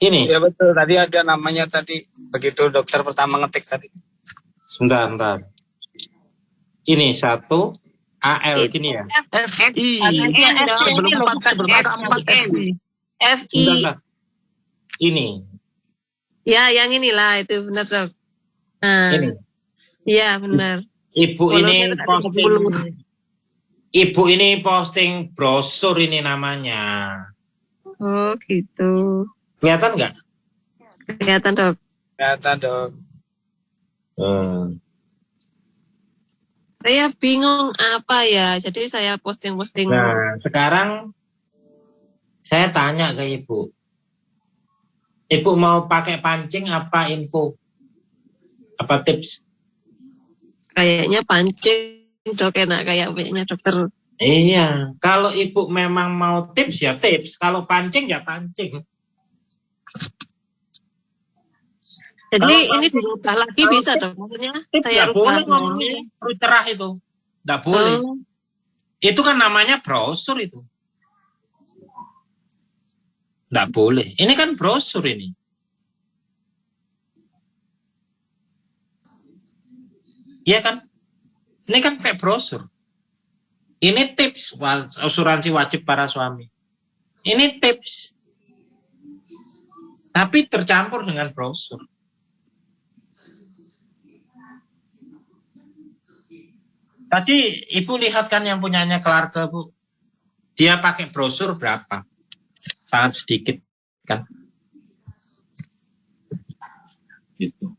Ini. Ya betul, tadi ada namanya tadi, begitu dokter pertama ngetik tadi. Sebentar. Ini 1 AL gini ya. FI. FI. Ini. Ya, yang inilah itu benar Dok. Nah. Ini. Iya benar. Ibu ini posting brosur ini namanya. Oh gitu. Kelihatan nggak? Kelihatan Dok. Kelihatan Dok. Saya bingung apa ya, jadi saya posting-posting. Nah, sekarang saya tanya ke Ibu. Ibu mau pakai pancing apa info? Apa tips? Kayaknya pancing Dok, enak kayaknya dokter. Iya, kalau Ibu memang mau tips ya tips, kalau pancing ya pancing. Jadi ini dirubah lagi bisa Dok, maksudnya saya rubah ngomongnya perlu cerah itu, nggak boleh. Itu kan namanya brosur itu, nggak boleh. Ini kan brosur ini. Iya kan? Ini kan kayak brosur. Ini tips asuransi wajib para suami. Ini tips. Tapi tercampur dengan brosur. Tadi Ibu lihat kan yang punyanya keluarga Bu. Dia pakai brosur berapa? Sangat sedikit kan? Gitu.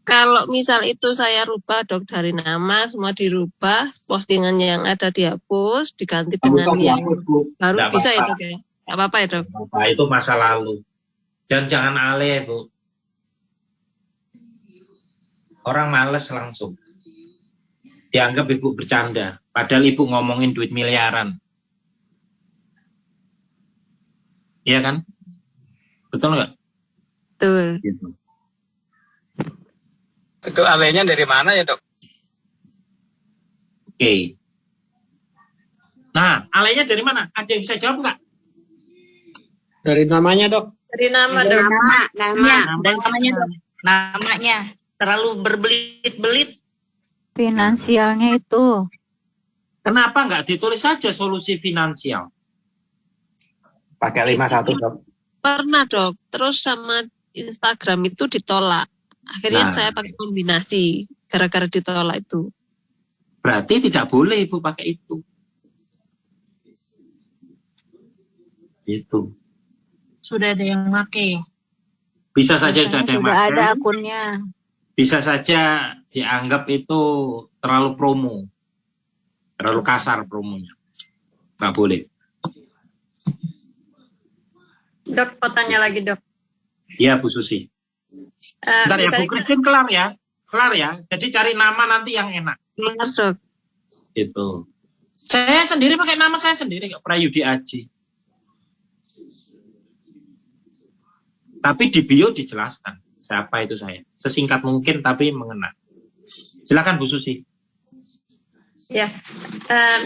Kalau misal itu saya rubah Dok, dari nama semua dirubah, postingan yang ada dihapus, diganti dengan yang baru Nggak bisa apa-apa. itu kayak. Nggak apa-apa ya Dok? Nah, itu masa lalu. Dan jangan alay Bu. Orang males langsung. Dianggap Ibu bercanda. Padahal Ibu ngomongin duit miliaran. Iya kan? Betul nggak? Betul. Gitu. Itu alaynya dari mana ya Dok? Oke. Nah, alaynya dari mana? Ada yang bisa jawab nggak? Dari namanya Dok. Dari nama Dari Dok. namanya Dok. Namanya terlalu berbelit-belit. Finansialnya itu. Kenapa nggak ditulis saja solusi finansial? Pakai 51 Dok. Pernah Dok, terus sama Instagram itu ditolak. Akhirnya Nah. saya pakai kombinasi gara-gara ditolak itu. Berarti tidak boleh Ibu pakai itu. Itu. sudah ada yang make. Bisa saja sudah Biasanya ada yang sudah ada makan, akunnya. bisa saja dianggap itu terlalu promo, terlalu kasar promonya. Nggak boleh. Dok, mau tanya lagi dok. Iya Bu Susi. Bentar ya Bu Christine, kelar ya. Kelar ya. Jadi cari nama nanti yang enak. Masuk. Gitu. Saya sendiri pakai nama saya sendiri, kok Prayudi Aji. Tapi di bio dijelaskan siapa itu saya. Sesingkat mungkin tapi mengena. Silakan Bu Susi. Ya,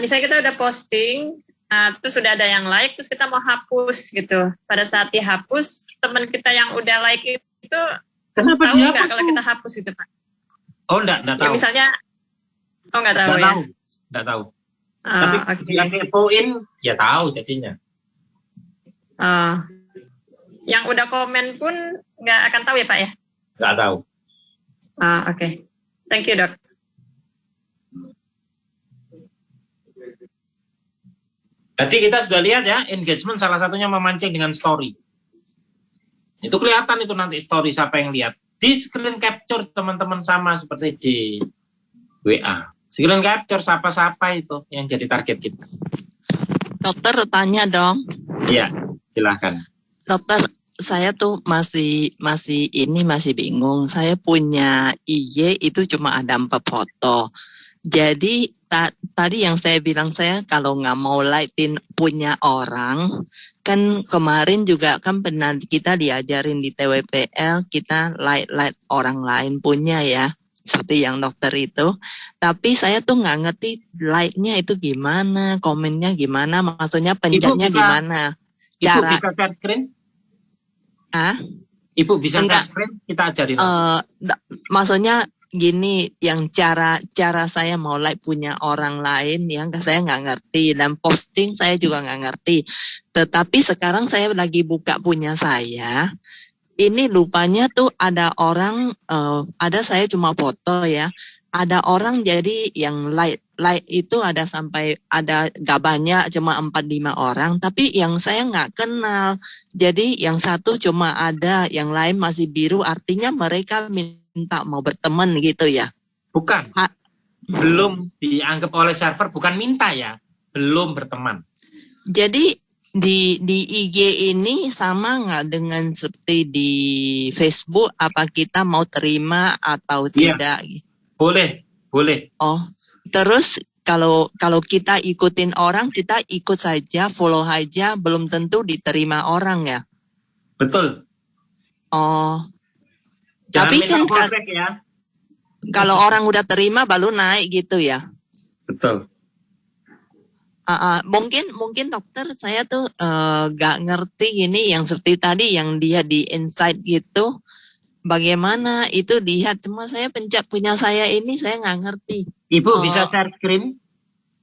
misalnya kita udah posting, terus sudah ada yang like, terus kita mau hapus gitu. Pada saat dihapus, teman kita yang udah like itu kenapa tahu dihapus? nggak kalau kita hapus gitu Pak? Oh enggak Ya, tahu. misalnya, nggak tahu ya. Enggak tahu. Ah, Tapi oke. yang kepoin ya tahu jadinya. Yang udah komen pun nggak akan tahu ya Pak ya? Enggak tahu. Oke. Thank you dok. Jadi kita sudah lihat ya, engagement salah satunya memancing dengan story. Itu kelihatan itu nanti story siapa yang lihat. Di screen capture teman-teman sama seperti di WA. Screen capture siapa-siapa itu yang jadi target kita. Dokter tanya dong. Iya, silahkan. Dokter, saya tuh masih bingung. Saya punya IG itu cuma ada 4 foto. Jadi tadi yang saya bilang, saya kalau nggak mau lightin punya orang, kan kemarin juga kan pernah kita diajarin di TWPL, kita light orang lain punya ya, seperti yang dokter itu. Tapi saya tuh nggak ngerti like-nya itu gimana, komennya gimana, maksudnya pencetnya gimana. Ibu bisa share screen? Ibu bisa share screen? Kita ajarin. Maksudnya gini, yang cara saya mau like punya orang lain yang saya nggak ngerti, dan posting saya juga nggak ngerti. Tetapi sekarang saya lagi buka punya saya, ini lupanya tuh ada orang, ada saya cuma foto ya, ada orang jadi yang like itu ada sampai ada gak banyak, cuma 4-5 orang, tapi yang saya nggak kenal. Jadi yang satu cuma ada, yang lain masih biru, artinya mereka minta mau berteman gitu ya? Bukan. Belum dianggap oleh server, bukan minta ya, belum berteman. Jadi di IG ini sama nggak dengan seperti di Facebook? Apa kita mau terima atau tidak? Boleh. Oh, terus kalau kita ikutin orang, kita ikut saja, follow aja, belum tentu diterima orang ya? Betul. Oh. Jangan Tapi kan ya. Kalau orang udah terima baru naik gitu ya. Betul. Mungkin dokter saya tuh gak ngerti ini yang seperti tadi yang dia di insight gitu. Bagaimana itu lihat, cuma saya pencet punya saya ini saya nggak ngerti. Ibu bisa share screen?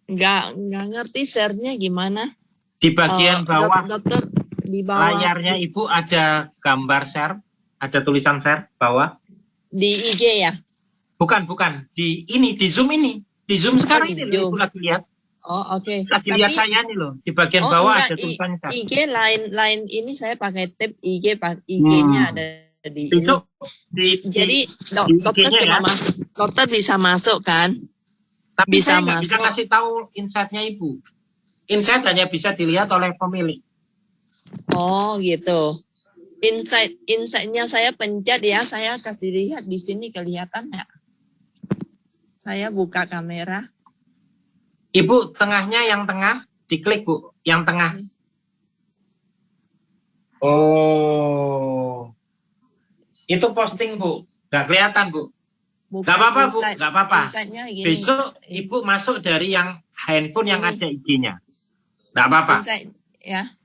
Nggak ngerti share-nya gimana. Di bagian bawah dokter, di bawah layarnya Ibu ada gambar share. Ada tulisan share bawah. Di IG ya? Bukan. Di Zoom ini. Di Zoom sekarang ini loh, Ibu lagi lihat. Oh, oke. Lagi lihat saya nih loh. Di bagian bawah ada tulisan share. IG lain ini saya pakai tab IG-nya ada di ini. Jadi dokter cuma masuk. Dokter bisa masuk kan? Tapi bisa saya nggak bisa masuk. kasih tahu insight-nya Ibu. Insight hanya bisa dilihat oleh pemilik. Oh, gitu. Insight-nya saya pencet ya, saya kasih lihat di sini kelihatan ya. Saya buka kamera. Ibu, tengahnya yang tengah, diklik Bu, yang tengah. Oh. Itu posting Bu, nggak kelihatan Bu. Nggak apa-apa Bu, nggak apa-apa. Besok Ibu masuk dari yang handphone yang ada IG-nya. Nggak apa-apa. Insight, ya.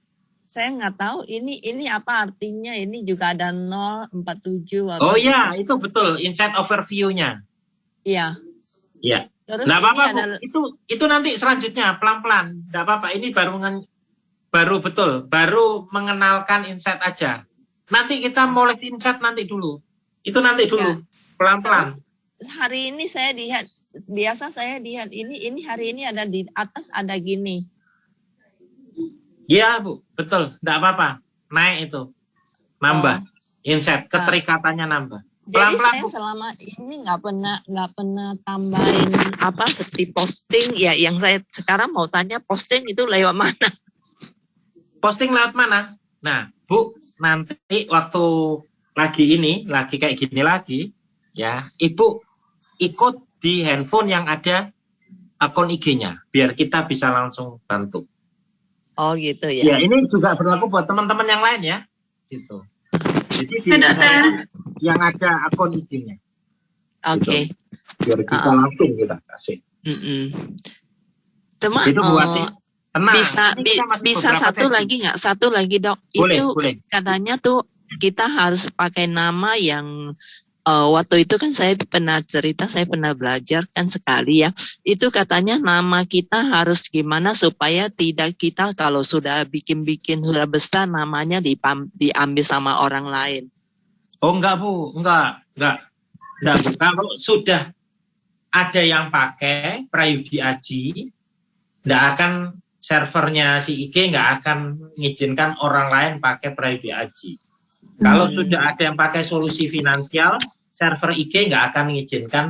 Saya nggak tahu ini apa artinya, ini juga ada 047. Oh iya, itu betul, insight overview-nya. Iya. Iya. Terus Nggak apa-apa Bu, ada... itu nanti selanjutnya, pelan-pelan. Nggak apa-apa, ini baru mengenalkan insight aja. Nanti kita mulai insight nanti dulu. Itu nanti dulu, pelan-pelan. Hari ini saya lihat, biasa saya lihat ini hari ini ada di atas ada gini. Iya Bu, betul, nggak apa-apa. naik itu. Nambah. Insight, keterikatannya nambah. Jadi Pelan-pelan, saya Bu. selama ini nggak pernah tambahin apa seperti posting ya. Yang saya sekarang mau tanya, posting itu lewat mana? Posting lewat mana? Nah, Bu, nanti waktu lagi kayak gini lagi, ya, Ibu ikut di handphone yang ada akun IG-nya, biar kita bisa langsung bantu. Oh gitu ya. Ya, ini juga berlaku buat teman-teman yang lain ya, gitu. Jadi di yang ada akun IG-nya. Oke. Biar kita langsung kita kasih. Cuma Itu Bu Ati. Tenang. bisa satu lagi nggak? Satu lagi dok. Boleh, Itu boleh. katanya tuh kita harus pakai nama yang waktu itu kan saya pernah cerita, saya pernah belajar kan sekali ya. Itu katanya nama kita harus gimana supaya tidak kita kalau sudah bikin sudah besar namanya diambil sama orang lain. Oh enggak Bu, enggak Bu. Kalau sudah ada yang pakai Prayudi Aji, enggak akan servernya si IG enggak akan mengizinkan orang lain pakai Prayudi Aji. Kalau sudah ada yang pakai solusi finansial, server IG nggak akan mengizinkan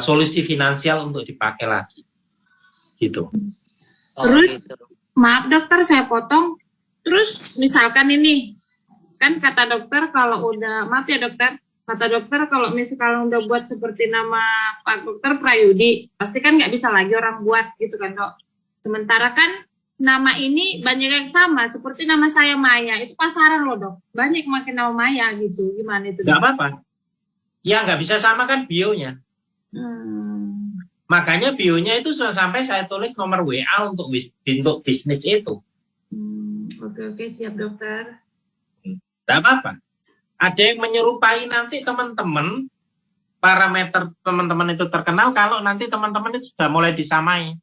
solusi finansial untuk dipakai lagi. Gitu. Terus, maaf dokter saya potong. Terus misalkan ini, kan kata dokter kalau udah, maaf ya dokter, kata dokter kalau misalkan udah buat seperti nama Pak Dokter Prayudi, pasti kan nggak bisa lagi orang buat gitu kan dok. Sementara kan nama ini banyak yang sama, seperti nama saya Maya, itu pasaran loh dok. Banyak makin nama Maya gitu, gimana itu? Nggak apa-apa. Ya nggak bisa sama kan bionya. Makanya bionya itu sampai saya tulis nomor WA untuk bisnis itu. Oke, siap dokter. Nggak apa-apa. Ada yang menyerupai nanti teman-teman, parameter teman-teman itu terkenal kalau nanti teman-teman itu sudah mulai disamai.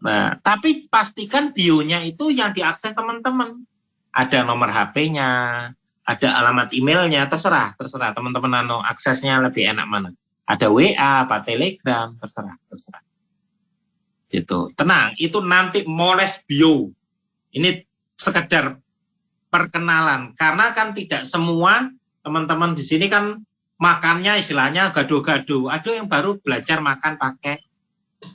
Nah, tapi pastikan bionya itu yang diakses teman-teman. Ada nomor HP-nya, ada alamat emailnya, terserah teman-teman aksesnya lebih enak mana. Ada WA, apa Telegram, terserah. Gitu. Tenang, itu nanti moles bio. Ini sekedar perkenalan, karena kan tidak semua teman-teman di sini kan makannya istilahnya gado-gado. Ada yang baru belajar makan pakai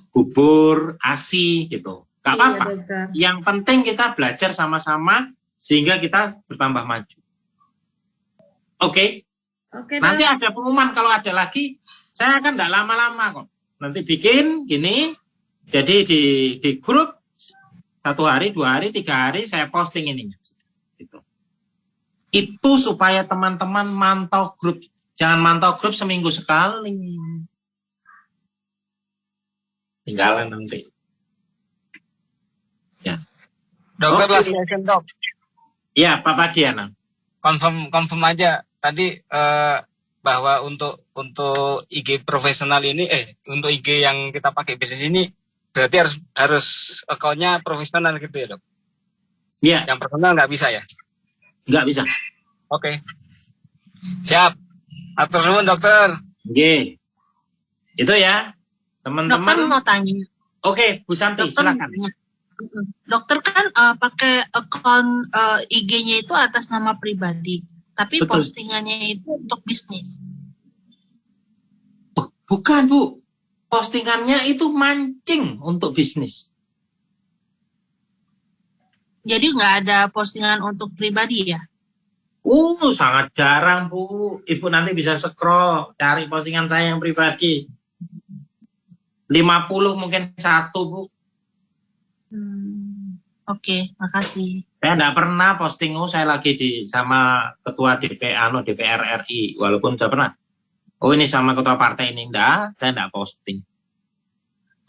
bubur, ASI gitu. Gak apa-apa. Yang penting kita belajar sama-sama sehingga kita bertambah maju. Oke. Nanti ada pengumuman kalau ada lagi. Saya akan tidak lama-lama kok. Nanti bikin gini. Jadi di grup 1 hari, 2 hari, 3 hari saya posting ininya. Gitu. Itu supaya teman-teman mantau grup. Jangan mantau grup seminggu sekali. Tinggalan nanti. Ya. Dokter last question dok. Ya, Pak Diana. Confirm aja tadi bahwa untuk IG profesional ini untuk IG yang kita pakai bisnis ini berarti harus account-nya profesional gitu ya dok? Iya. Yang personal nggak bisa ya? Nggak bisa. Oke. Siap. Atur nuwun dokter. Oke. Itu ya. Teman-teman. Dokter mau tanya. Oke, Bu Santi, silakan. Dokter kan pakai akun IG-nya itu atas nama pribadi, tapi Betul. postingannya itu untuk bisnis. Oh, bukan Bu, postingannya itu mancing untuk bisnis. Jadi nggak ada postingan untuk pribadi ya? Sangat jarang Bu. Ibu nanti bisa scroll, cari postingan saya yang pribadi. 50 mungkin 1 Bu. Oke, makasih. Saya enggak pernah posting, saya lagi sama ketua DPR RI, walaupun sudah pernah. Ini sama ketua partai ini, saya enggak posting.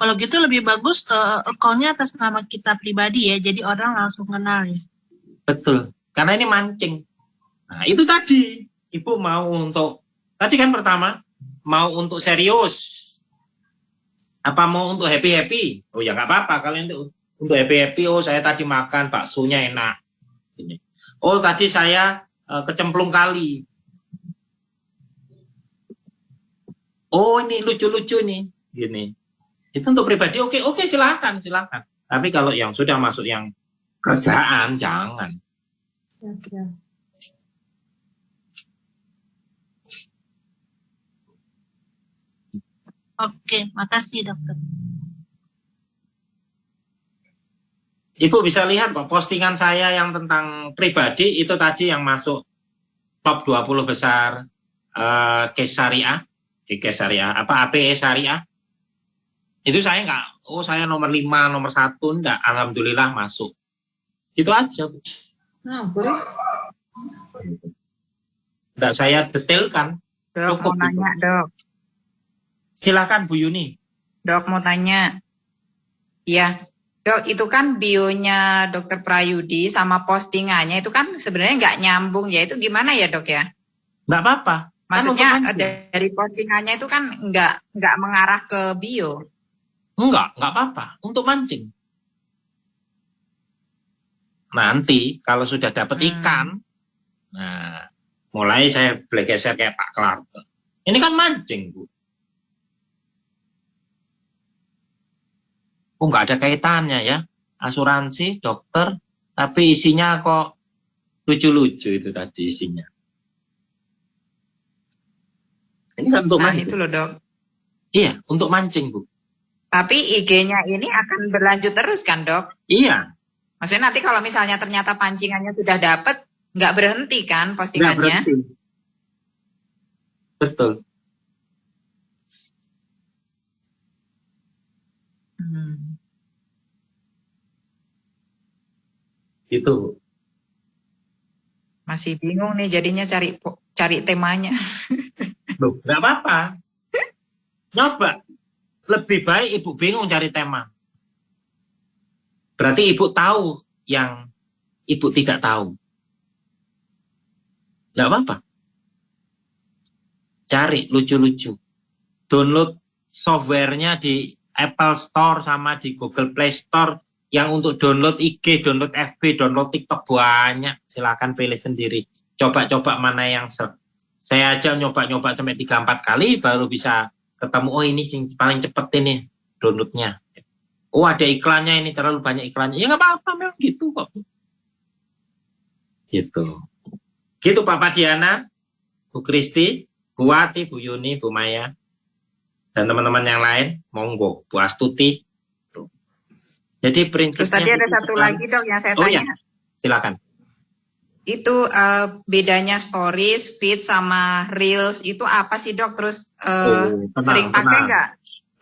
Kalau gitu lebih bagus akunnya atas nama kita pribadi ya, jadi orang langsung kenal ya. Betul, karena ini mancing. Nah itu tadi, Ibu mau untuk, tadi kan pertama, mau untuk serius, apa mau untuk happy-happy? Oh ya nggak apa-apa, kalian untuk happy-happy, saya tadi makan baksonya enak. Ini. Tadi saya kecemplung kali. Ini lucu-lucu nih, gini. Itu untuk pribadi, oke silakan. Tapi kalau yang sudah masuk yang Kerjaan jangan. Siap. Oke, makasih dokter. Ibu bisa lihat kok postingan saya yang tentang pribadi itu tadi yang masuk top 20 besar case syariah, case syariah, APE syariah. Itu saya saya nomor 5, nomor 1, enggak. Alhamdulillah masuk. Itu aja, Bu. Nah, terus? Enggak saya detailkan. Dok, mau nanya, Dok. Silakan Bu Yuni. Dok, mau tanya. Iya. Dok, itu kan bionya Dokter Prayudi sama postingannya itu kan sebenarnya nggak nyambung ya. Itu gimana ya, Dok ya? Nggak apa-apa. Maksudnya dari postingannya itu kan nggak mengarah ke bio. Nggak apa-apa. Untuk mancing. Nanti kalau sudah dapat ikan, nah mulai saya geser kayak Pak Clark. Ini kan mancing, Bu. Oh, nggak ada kaitannya ya. Asuransi, dokter, tapi isinya kok lucu-lucu itu tadi isinya. Ini kan untuk mancing. Itu loh, Dok. Iya, untuk mancing, Bu. Tapi IG-nya ini akan berlanjut terus kan, Dok? Iya. Maksudnya nanti kalau misalnya ternyata pancingannya sudah dapat, nggak berhenti kan postingannya? Nggak berhenti. Betul. Gitu. Masih bingung nih jadinya cari temanya. Loh, nggak apa-apa. Nyoba. Lebih baik Ibu bingung cari tema. Berarti Ibu tahu yang Ibu tidak tahu. Nggak apa-apa. Cari lucu-lucu. Download softwarenya di Apple Store sama di Google Play Store. Yang untuk download IG, download FB, download TikTok banyak. Silakan pilih sendiri. Coba-coba mana yang saya aja nyoba-nyoba sampai 3-4 kali baru bisa ketemu. Oh, ini sing paling cepet ini downloadnya. Oh, ada iklannya ini, terlalu banyak iklannya. Ya nggak apa-apa, memang gitu kok. Gitu. Gitu Pak Padiana, Bu Kristi, Bu Wati, Bu Yuni, Bu Maya, dan teman-teman yang lain. Monggo, Bu Astuti. Jadi prinsipnya. Terus tadi ada satu lagi, Dok, yang saya tanya. Iya. Silakan. Itu bedanya stories, feed, sama reels itu apa sih, Dok? Terus sering pakai nggak?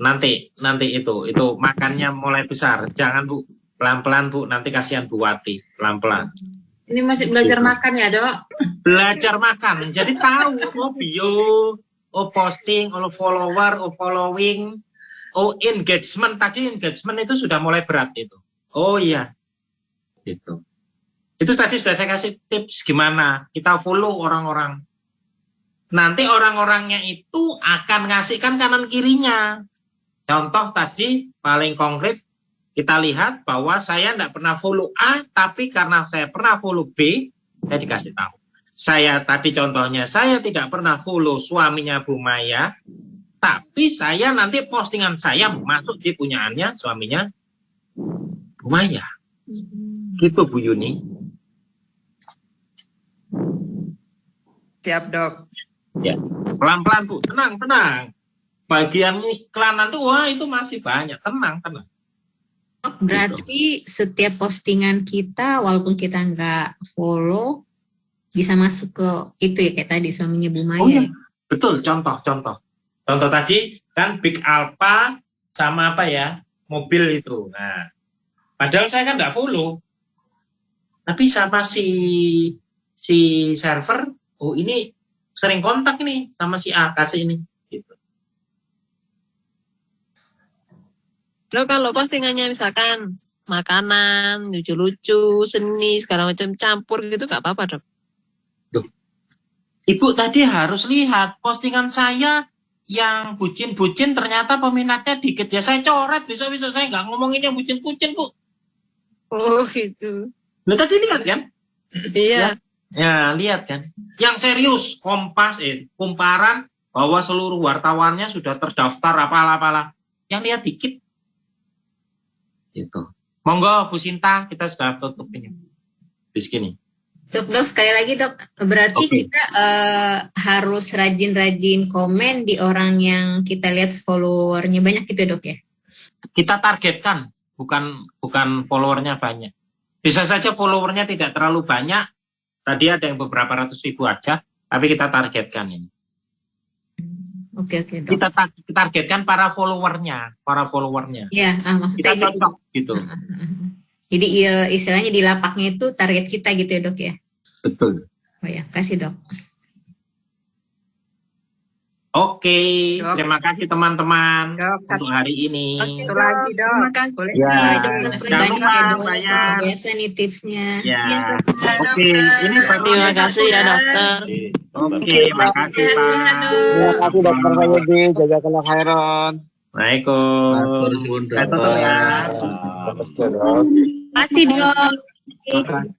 Nanti itu makannya mulai besar. Jangan, Bu, pelan-pelan, Bu. Nanti kasihan Bu Wati, pelan-pelan. Ini masih belajar makan ya, Dok? Belajar makan. Jadi tahu bio, posting, follower, following. Oh, engagement. Tadi engagement itu sudah mulai berat itu. Oh iya. Gitu. Itu tadi sudah saya kasih tips gimana kita follow orang-orang. Nanti orang-orangnya itu akan ngasihkan kanan kirinya. Contoh tadi paling konkret kita lihat bahwa saya tidak pernah follow A, tapi karena saya pernah follow B, saya dikasih tahu. Saya tadi contohnya, saya tidak pernah follow suaminya Bu Maya, tapi saya nanti postingan saya masuk di punyaannya suaminya Bu Maya. Gitu Bu Yuni. Siap, Dok. Ya, pelan-pelan Bu, tenang. Bagian iklan nanti, wah itu masih banyak. Tenang. Berarti setiap postingan kita, walaupun kita nggak follow, bisa masuk ke itu ya, kayak tadi suaminya Bu Maya. Oh, ya. Betul, contoh. Contoh tadi kan Big Alpha sama apa ya, mobil itu. Nah, padahal saya kan nggak follow, tapi sama si server, oh ini sering kontak nih sama si A, kasih ini. Gitu. Lo kalau postingannya misalkan makanan, lucu-lucu, seni, segala macam campur gitu, nggak apa-apa, Dok? Tuh. Ibu tadi harus lihat postingan saya yang bucin-bucin ternyata peminatnya dikit. Ya saya coret, bisa-bisa saya nggak ngomongin yang bucin-bucin, Bu. Oh gitu. Lo tadi lihat kan? Iya. Ya, lihat kan. Yang serius, kumparan bahwa seluruh wartawannya sudah terdaftar apalah. Yang lihat dikit. Gitu. Monggo Bu Sinta, kita sudah tutup ini. Di sini. Dok, sekali lagi dok, berarti kita harus rajin-rajin komen di orang yang kita lihat followernya banyak gitu dok ya? Kita targetkan, bukan followernya banyak. Bisa saja followernya tidak terlalu banyak. Tadi ada yang beberapa ratus ribu aja, tapi kita targetkan ini. Oke dok. Kita targetkan para followernya. Iya, maksudnya kita cocok gitu. Jadi istilahnya di lapaknya itu target kita gitu ya dok ya? Betul. Oh ya, kasih dok. Oke, terima kasih teman-teman untuk hari ini. Satu lagi dok. Terima kasih. Boleh. Ya, Jangan lupa ya dok, biasa nih tipsnya. Ya, oke. Ini baru Terima kasih ya dokter. Oke, makasih Pak. Terima kasih dokter Mayudi, jazakallah khairan. Waalaikumsalam. Terima kasih dok. Masih dong.